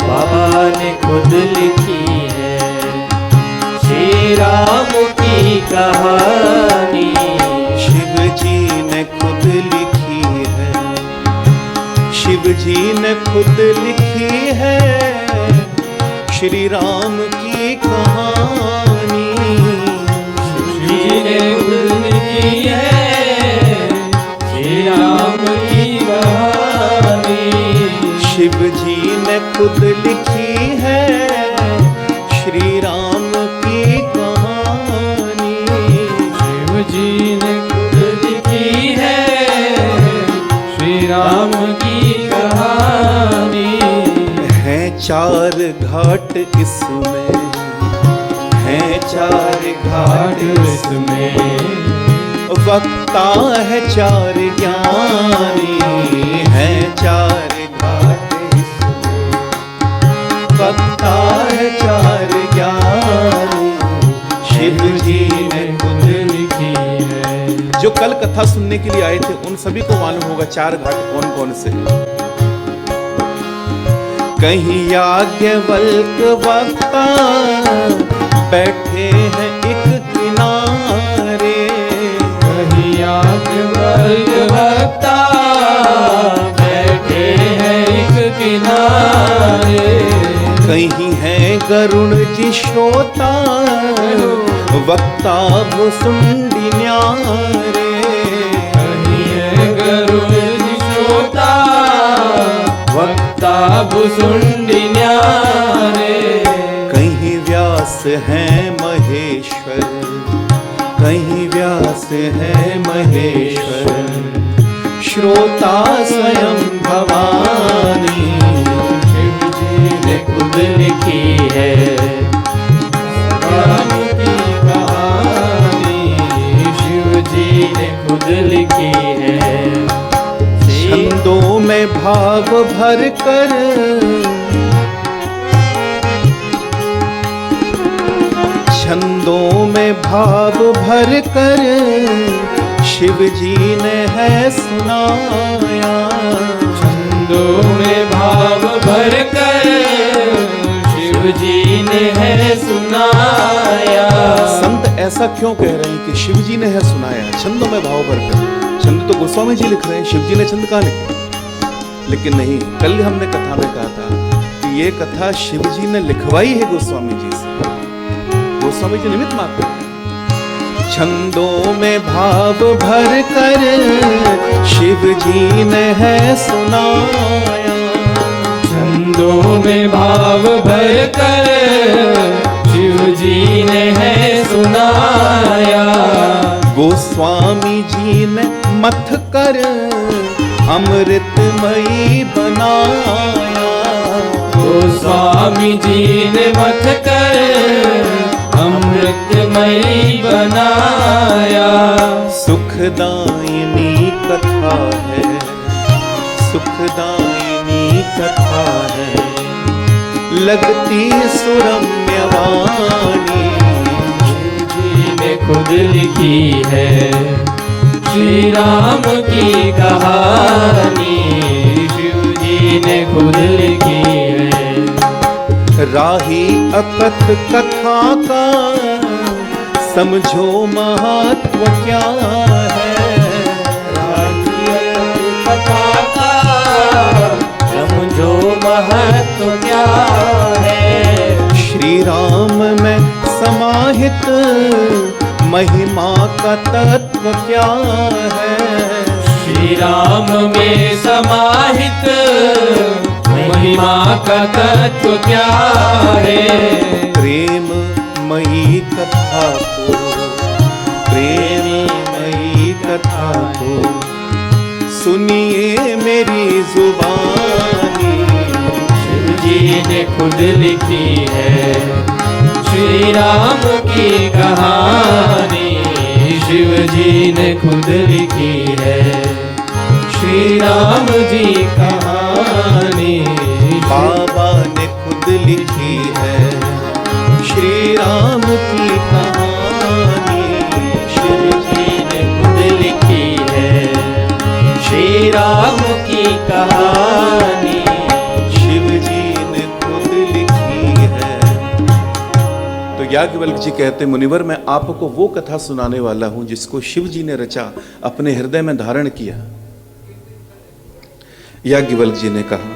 बाबा ने खुद लिखी है। श्री राम की कहानी शिव जी ने खुद लिखी है। शिव जी ने खुद लिखी है श्री राम की कहानी। शिव जी ने खुद लिखी है श्री राम की कहानी। शिव जी ने खुद लिखी है श्री राम की कहानी। शिव जी ने खुद लिखी है श्री राम की कहानी। हैं चार घाट इसमें, हैं चार घाट इसमें, वक्ता है चार ज्ञानी। हैं चार घाट इसमें, वक्ता है चार ज्ञानी। शिव जी ने खुद लिखी है। जो कल कथा सुनने के लिए आए थे उन सभी को मालूम होगा चार घाट कौन कौन से हैं। कहीं याज्ञवल्क वक्ता बैठे हैं एक किनारे। कहीं याज्ञवल्क वक्ता बैठे हैं एक किनारे। कहीं है गरुण जी श्रोता वक्ता भुसुंडी न्यारे। कहीं है गरुड़ जी श्रोता वक्ता भुसुंडी न्यारे। कहीं व्यास है महेश्वर, कहीं व्यास है महेश्वर। श्रोता स्वयं भवानी। शिव जी ने खुद लिखी है राम की कहानी। शिव जी ने खुद लिखी है। छंदों में भाव भर कर, छंदों में भाव भर कर शिव जी ने है सुनाया। छंदों में भाव भर कर शिव जी ने है सुनाया। संत ऐसा क्यों कह रहे हैं कि शिव जी ने है सुनाया छंदों में भाव भर कर? छंद तो गोस्वामी जी लिख रहे हैं, शिव जी ने छंद कहाँ लिखे? लेकिन नहीं, कल हमने कथा में कहा था कि ये कथा शिव जी ने लिखवाई है गोस्वामी जी से। गोस्वामी जी निमित्त मात्र हैं। छंदों में भाव भर कर शिव जी ने है सुनाया। छंदों में भाव भर कर शिव जी ने है सुनाया। गोस्वामी जी ने मथ कर अमृतमयी बनाया। गोस्वामी जी ने मथ कर अमृतमयी बनाया। सुखदायिनी कथा है, सुखदायिनी कथा है, लगती सुरम्यवाणी। शिव जी ने खुद लिखी है श्री राम की कहानी। शिव जी ने खुद लिखी है। राही अकथ कथा का समझो महत्व क्या है। राही अकथ कथा का समझो महत्व क्या है। श्री राम में समाहित महिमा का तत्व क्या है। श्री राम में समाहित महिमा का तत्व क्या है। प्रेममयी कथा को, प्रेममयी कथा को सुनिए मेरी जुबानी। शिव जी ने खुद लिखी है श्री राम की कहानी। शिव जी ने खुद लिखी है श्री राम जी कहानी। बाबा कहानी शिव जी ने खुद लिखी है। तो याज्ञवल्क्य जी कहते, मुनिवर मैं आपको वो कथा सुनाने वाला हूं जिसको शिव जी ने रचा, अपने हृदय में धारण किया। याज्ञवल्क्य जी ने कहा,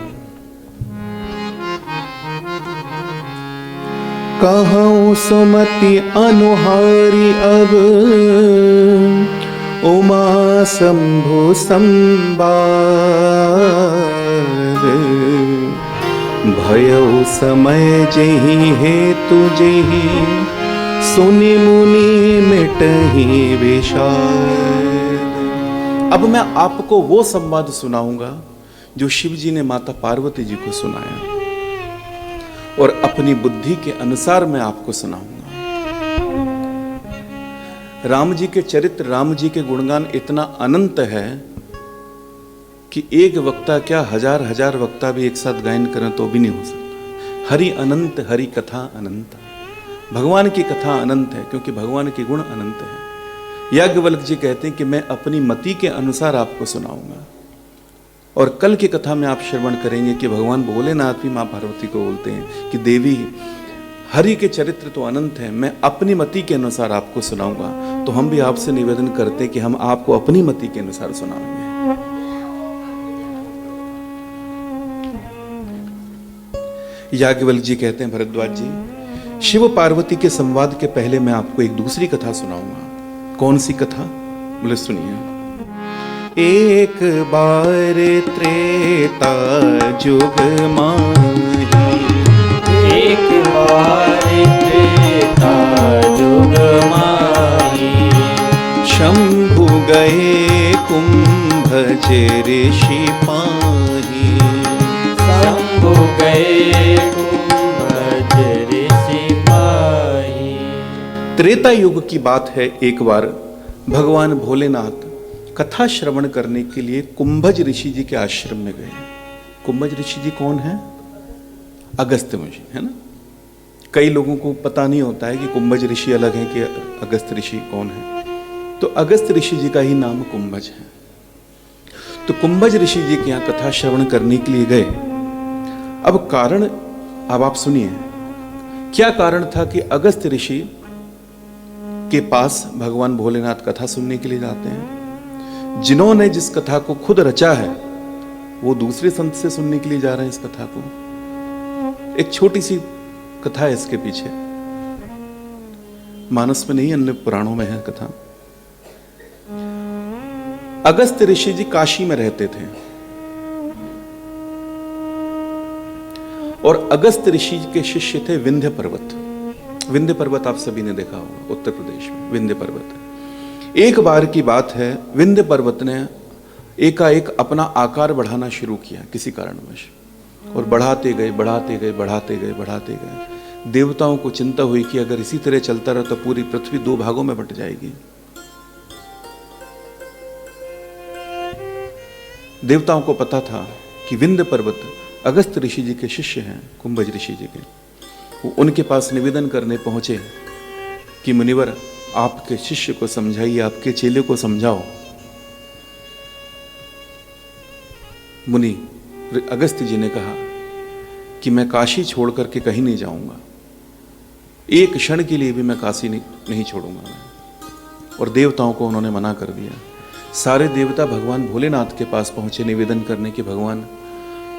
कहूं सुमति अनुहारी अब उमा शंभु संवाद, भयउ समय जहि हेतु जहि सुनि मुनि मिटहि विषाद। अब मैं आपको वो संवाद सुनाऊंगा जो शिव जी ने माता पार्वती जी को सुनाया, और अपनी बुद्धि के अनुसार मैं आपको सुनाऊंगा। राम जी के चरित्र, राम जी के गुणगान इतना अनंत है कि एक वक्ता क्या हजार हजार वक्ता भी एक साथ गायन करें तो भी नहीं हो सकता। हरि अनंत, हरि कथा अनंत, भगवान की कथा अनंत है क्योंकि भगवान के गुण अनंत है। याज्ञवल्क्य जी कहते हैं कि मैं अपनी मति के अनुसार आपको सुनाऊंगा। और कल की कथा में आप श्रवण करेंगे कि भगवान भोलेनाथ भी मां पार्वती को बोलते हैं कि देवी हरि के चरित्र तो अनंत है, मैं अपनी मति के अनुसार आपको सुनाऊंगा। तो हम भी आपसे निवेदन करते हैं कि हम आपको अपनी मति के अनुसार सुनाएंगे। याज्ञवल्क्य जी कहते हैं, भरद्वाज जी, शिव पार्वती के संवाद के पहले मैं आपको एक दूसरी कथा सुनाऊंगा। कौन सी कथा? बोले सुनिए। एक बार त्रेता जुग माही, एक बार त्रेता जुग माही, शंभु गए कुंभज ऋषि पाही, शंभु गए कुंभज ऋषि पाही। त्रेता युग की बात है। एक बार भगवान भोलेनाथ कथा श्रवण करने के लिए कुंभज ऋषि जी के आश्रम में गए। कुंभज ऋषि जी कौन है? अगस्त्य ऋषि, है ना। कई लोगों को पता नहीं होता है कि कुंभज ऋषि अलग है कि अगस्त्य ऋषि कौन है। तो अगस्त्य ऋषि जी का ही नाम कुंभज है। तो कुंभज ऋषि जी के यहाँ कथा श्रवण करने के लिए गए। अब कारण, अब आप सुनिए क्या कारण था कि अगस्त्य ऋषि के पास भगवान भोलेनाथ कथा सुनने के लिए जाते हैं। जिन्होंने जिस कथा को खुद रचा है वो दूसरे संत से सुनने के लिए जा रहे हैं इस कथा को। एक छोटी सी कथा है इसके पीछे, मानस में नहीं, अन्य पुराणों में है कथा। अगस्त्य ऋषि जी काशी में रहते थे और अगस्त्य ऋषि के शिष्य थे विंध्य पर्वत। विंध्य पर्वत आप सभी ने देखा होगा, उत्तर प्रदेश में विंध्य पर्वत। एक बार की बात है, विंध्य पर्वत ने एकाएक अपना आकार बढ़ाना शुरू किया किसी कारणवश, और बढ़ाते गए बढ़ाते गए बढ़ाते गए बढ़ाते गए। देवताओं को चिंता हुई कि अगर इसी तरह चलता रहा तो पूरी पृथ्वी दो भागों में बंट जाएगी। देवताओं को पता था कि विंध्य पर्वत अगस्त्य ऋषि जी के शिष्य हैं, कुंभज ऋषि जी के। वो उनके पास निवेदन करने पहुंचे कि मुनिवर आपके शिष्य को समझाइए, आपके चेले को समझाओ। मुनि अगस्त्य जी ने कहा कि मैं काशी छोड़ करके कहीं नहीं जाऊंगा, एक क्षण के लिए भी मैं काशी नहीं छोड़ूंगा मैं। और देवताओं को उन्होंने मना कर दिया। सारे देवता भगवान भोलेनाथ के पास पहुंचे निवेदन करने कि भगवान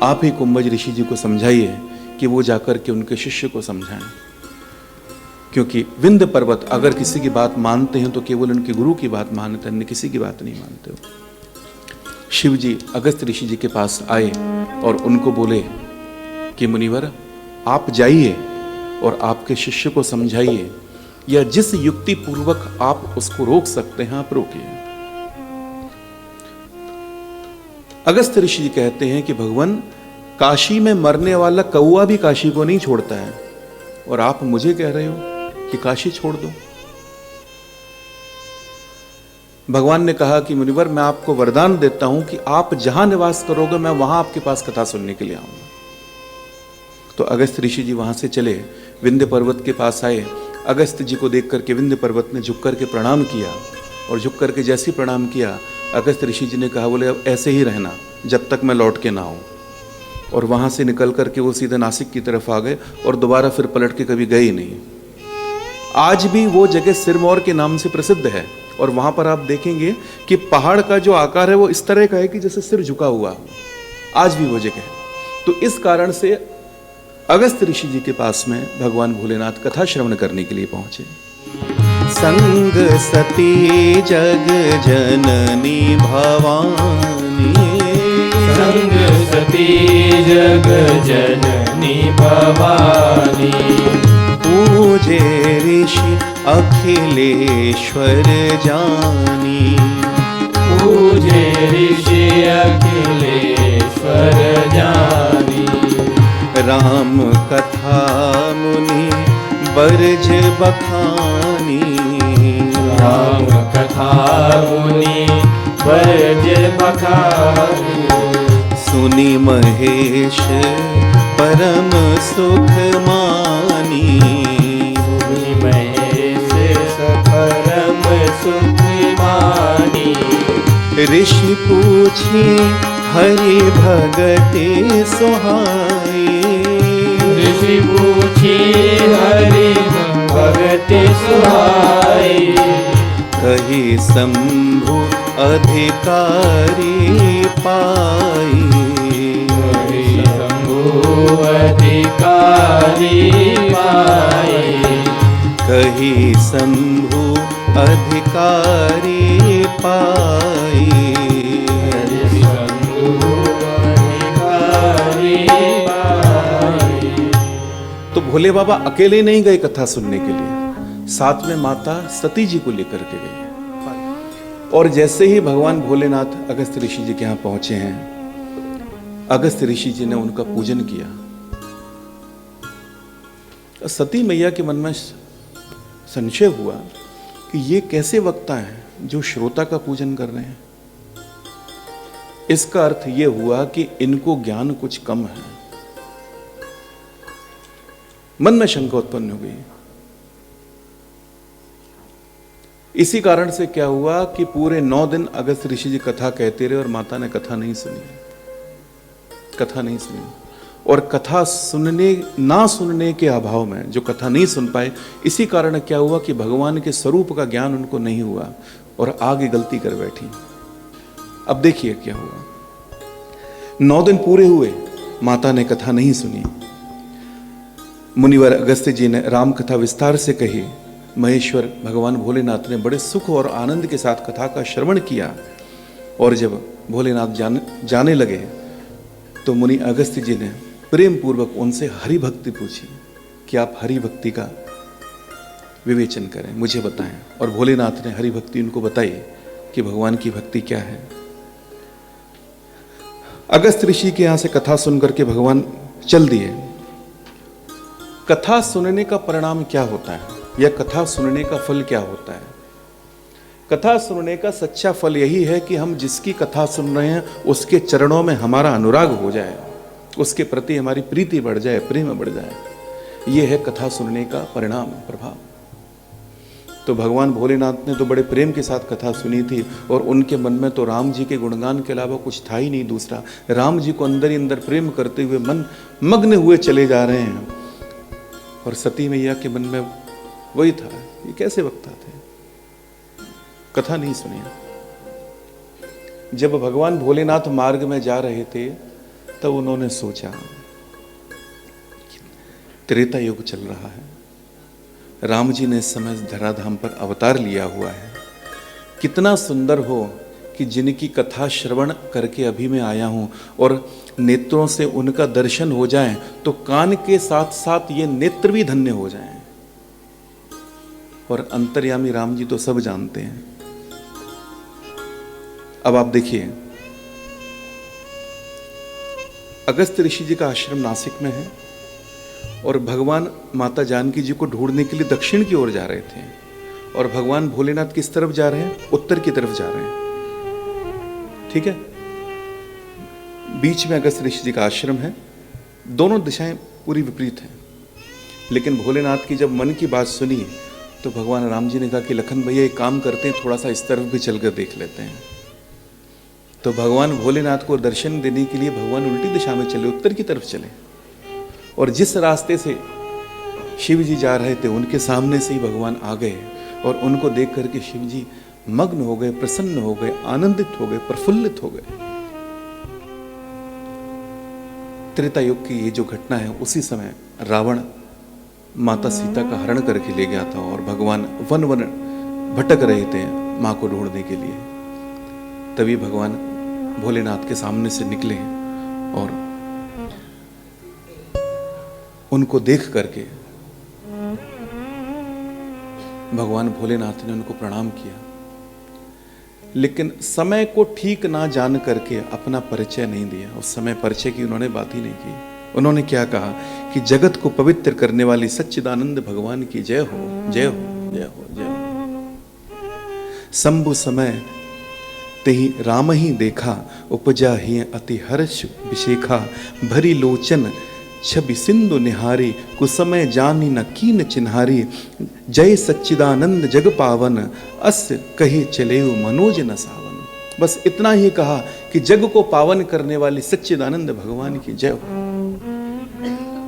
आप ही कुंभज ऋषि जी को समझाइए कि वो जाकर के उनके शिष्य को समझाएं, क्योंकि विंध्य पर्वत अगर किसी की बात मानते हैं तो केवल उनके गुरु की बात मानते हैं, अन्य किसी की बात नहीं मानते हो। शिव जी अगस्त्य ऋषि जी के पास आए और उनको बोले कि मुनिवर आप जाइए और आपके शिष्य को समझाइए, या जिस युक्ति पूर्वक आप उसको रोक सकते हैं आप रोकिए। अगस्त्य ऋषि जी कहते हैं कि भगवान काशी में मरने वाला कौआ भी काशी को नहीं छोड़ता है, और आप मुझे कह रहे हो कि काशी छोड़ दो। भगवान ने कहा कि मुनिवर मैं आपको वरदान देता हूं कि आप जहां निवास करोगे मैं वहां आपके पास कथा सुनने के लिए आऊंगा। तो अगस्त्य ऋषि जी वहां से चले, विंध्य पर्वत के पास आए। अगस्त्य जी को देख करके विंध्य पर्वत ने झुक करके प्रणाम किया और झुक करके जैसे ही प्रणाम किया, अगस्त्य ऋषि जी ने कहा, बोले अब ऐसे ही रहना जब तक मैं लौट के ना आऊँ। और वहाँ से निकल करके वो सीधे नासिक की तरफ आ गए और दोबारा फिर पलट के कभी गए ही नहीं। आज भी वो जगह सिरमौर के नाम से प्रसिद्ध है और वहाँ पर आप देखेंगे कि पहाड़ का जो आकार है वो इस तरह का है कि जैसे सिर झुका हुआ हो। आज भी वो जगह है। तो इस कारण से अगस्त्य ऋषि जी के पास में भगवान भोलेनाथ कथा श्रवण करने के लिए पहुंचे। संग सती जग जननी भवानी, संग सती जग जननी भवानी, पूजे ऋषि अखिलेश्वर जानी, पूजे ऋषि अखिलेश्वर जानी, राम कथा मुनि बरज बखानी, राम कथा मुनि बरज बखानी, सुनि महेश परम सुख मानी, सुनि महेश परम सुख मानी, ऋषि पूछी हरि भगति सुहाई, ऋषि पूछी हरि भगति सुहाई, कही शंभु अधिकारी पाई, कही शंभु अधिकारी पाई, कही शंभु अधिकारी पाई। कही शंभु अधिकारी पाई। तो भोले बाबा अकेले नहीं गए कथा सुनने के लिए, साथ में माता सती जी को लेकर के गए। और जैसे ही भगवान भोलेनाथ अगस्त्य ऋषि जी के यहाँ पहुंचे हैं, अगस्त्य ऋषि जी ने उनका पूजन किया। सती मैया के मन में संशय हुआ कि ये कैसे वक्ता हैं जो श्रोता का पूजन कर रहे हैं। इसका अर्थ यह हुआ कि इनको ज्ञान कुछ कम है। मन में शंका उत्पन्न हो गई। इसी कारण से क्या हुआ कि पूरे 9 दिन अगस्त्य ऋषि जी कथा कहते रहे और माता ने कथा नहीं सुनी, कथा नहीं सुनी। और कथा ना सुनने के अभाव में जो कथा नहीं सुन पाए, इसी कारण क्या हुआ कि भगवान के स्वरूप का ज्ञान उनको नहीं हुआ और आगे गलती कर बैठी। अब देखिए क्या हुआ। 9 दिन पूरे हुए, माता ने कथा नहीं सुनी। मुनिवर अगस्त्य जी ने राम कथा विस्तार से कही। महेश्वर भगवान भोलेनाथ ने बड़े सुख और आनंद के साथ कथा का श्रवण किया। और जब भोलेनाथ जाने लगे तो मुनि अगस्त्य जी ने प्रेम पूर्वक उनसे हरि भक्ति पूछी कि आप हरि भक्ति का विवेचन करें, मुझे बताएं। और भोलेनाथ ने हरि भक्ति उनको बताई कि भगवान की भक्ति क्या है। अगस्त्य ऋषि के यहां से कथा सुनकर के भगवान चल दिए। कथा सुनने का परिणाम क्या होता है या कथा सुनने का फल क्या होता है? कथा सुनने का सच्चा फल यही है कि हम जिसकी कथा सुन रहे हैं उसके चरणों में हमारा अनुराग हो जाए, उसके प्रति हमारी प्रीति बढ़ जाए, प्रेम बढ़ जाए। यह है कथा सुनने का परिणाम, प्रभाव। तो भगवान भोलेनाथ ने तो बड़े प्रेम के साथ कथा सुनी थी और उनके मन में तो राम जी के गुणगान के अलावा कुछ था ही नहीं दूसरा। राम जी को अंदर ही अंदर प्रेम करते हुए मन मग्न हुए चले जा रहे हैं। और सती मैया के मन में वही था, ये कैसे वक्ता थे, कथा नहीं सुनी। जब भगवान भोलेनाथ मार्ग में जा रहे थे तब उन्होंने सोचा त्रेता युग चल रहा है, राम जी ने इस समय धराधाम पर अवतार लिया हुआ है। कितना सुंदर हो कि जिनकी कथा श्रवण करके अभी मैं आया हूं और नेत्रों से उनका दर्शन हो जाए तो कान के साथ साथ ये नेत्र भी धन्य हो जाएं। और अंतर्यामी राम जी तो सब जानते हैं। अब आप देखिए, अगस्त्य ऋषि जी का आश्रम नासिक में है और भगवान माता जानकी जी को ढूंढने के लिए दक्षिण की ओर जा रहे थे और भगवान भोलेनाथ किस तरफ जा रहे हैं? उत्तर की तरफ जा रहे हैं। ठीक है, बीच में अगस्त्य ऋषि जी का आश्रम है। दोनों दिशाएं पूरी विपरीत हैं। लेकिन भोलेनाथ की जब मन की बात सुनी तो भगवान राम जी ने कहा कि लखन भैया एक काम करते हैं, थोड़ा सा इस तरफ भी चल कर देख लेते हैं। तो भगवान भोलेनाथ को दर्शन देने के लिए भगवान उल्टी दिशा में चले, उत्तर की तरफ चले, और जिस रास्ते से शिव जी जा रहे थे उनके सामने से ही भगवान आ गए, और उनको देख करके शिव जी मग्न हो गए, प्रसन्न हो गए, आनंदित हो गए, प्रफुल्लित हो गए। त्रेता युग की ये जो घटना है, उसी समय रावण माता सीता का हरण करके ले गया था, और भगवान वन वन भटक रहे थे मां को ढूंढने के लिए। तभी भगवान भोलेनाथ के सामने से निकले और उनको देख करके भगवान भोलेनाथ ने उनको प्रणाम किया, लेकिन समय को ठीक ना जान करके अपना परिचय नहीं दिया। उस समय परिचय की उन्होंने बात ही नहीं की। उन्होंने क्या कहा कि जगत को पवित्र करने वाली सच्चिदानंद भगवान की जय हो, जय हो, जय हो, जय हो। शंभु समय तेहि राम ही देखा, उपजा ही अति हर्ष विशेखा, भरी लोचन छवि सिंधु निहारी, कुसमय जानी न कीन चिन्हारी, जय सच्चिदानंद जग पावन, अस कहे चले मनोज न सावन। बस इतना ही कहा कि जग को पावन करने वाली सच्चिदानंद भगवान की जय हो।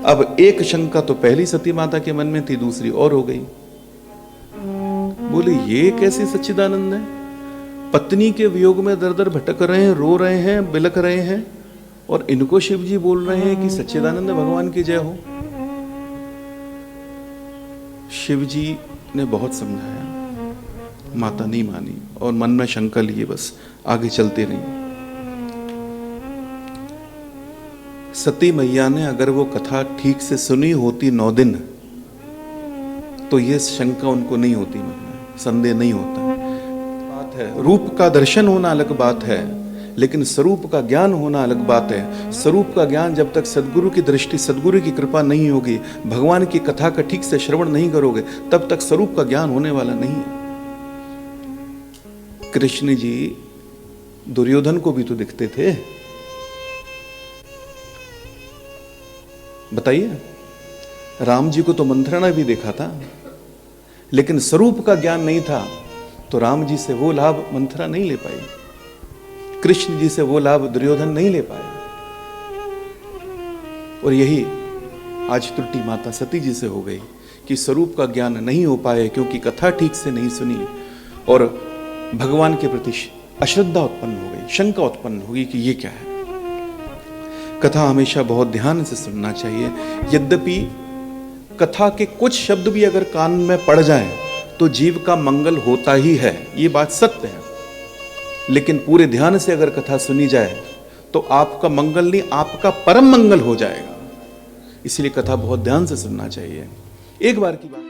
अब एक शंका तो पहली सती माता के मन में थी, दूसरी और हो गई। बोले ये कैसी सच्चिदानंद है, पत्नी के वियोग में दर दर भटक रहे हैं, रो रहे हैं, बिलख रहे हैं, और इनको शिव जी बोल रहे हैं कि सच्चिदानंद भगवान की जय हो। शिव जी ने बहुत समझाया, माता नहीं मानी और मन में शंका लिए, बस आगे चलते रही। सती मैया ने अगर वो कथा ठीक से सुनी होती 9 दिन, तो ये शंका उनको नहीं होती, मन में संदेह नहीं होता। बात है रूप का दर्शन होना अलग बात है, लेकिन स्वरूप का ज्ञान होना अलग बात है। स्वरूप का ज्ञान जब तक सदगुरु की दृष्टि, सदगुरु की कृपा नहीं होगी, भगवान की कथा का ठीक से श्रवण नहीं करोगे, तब तक स्वरूप का ज्ञान होने वाला नहीं है। कृष्ण जी दुर्योधन को भी तो दिखते थे, बताइए। राम जी को तो मंथरणा भी देखा था, लेकिन स्वरूप का ज्ञान नहीं था, तो राम जी से वो लाभ मंथरा नहीं ले पाई, कृष्ण जी से वो लाभ दुर्योधन नहीं ले पाए। और यही आज त्रुटि माता सती जी से हो गई कि स्वरूप का ज्ञान नहीं हो पाए, क्योंकि कथा ठीक से नहीं सुनी, और भगवान के प्रति अश्रद्धा उत्पन्न हो गई, शंका उत्पन्न होगी कि ये क्या है। कथा हमेशा बहुत ध्यान से सुनना चाहिए। यद्यपि कथा के कुछ शब्द भी अगर कान में पड़ जाएं, तो जीव का मंगल होता ही है, ये बात सत्य है। लेकिन पूरे ध्यान से अगर कथा सुनी जाए तो आपका मंगल नहीं, आपका परम मंगल हो जाएगा। इसलिए कथा बहुत ध्यान से सुनना चाहिए। एक बार की बात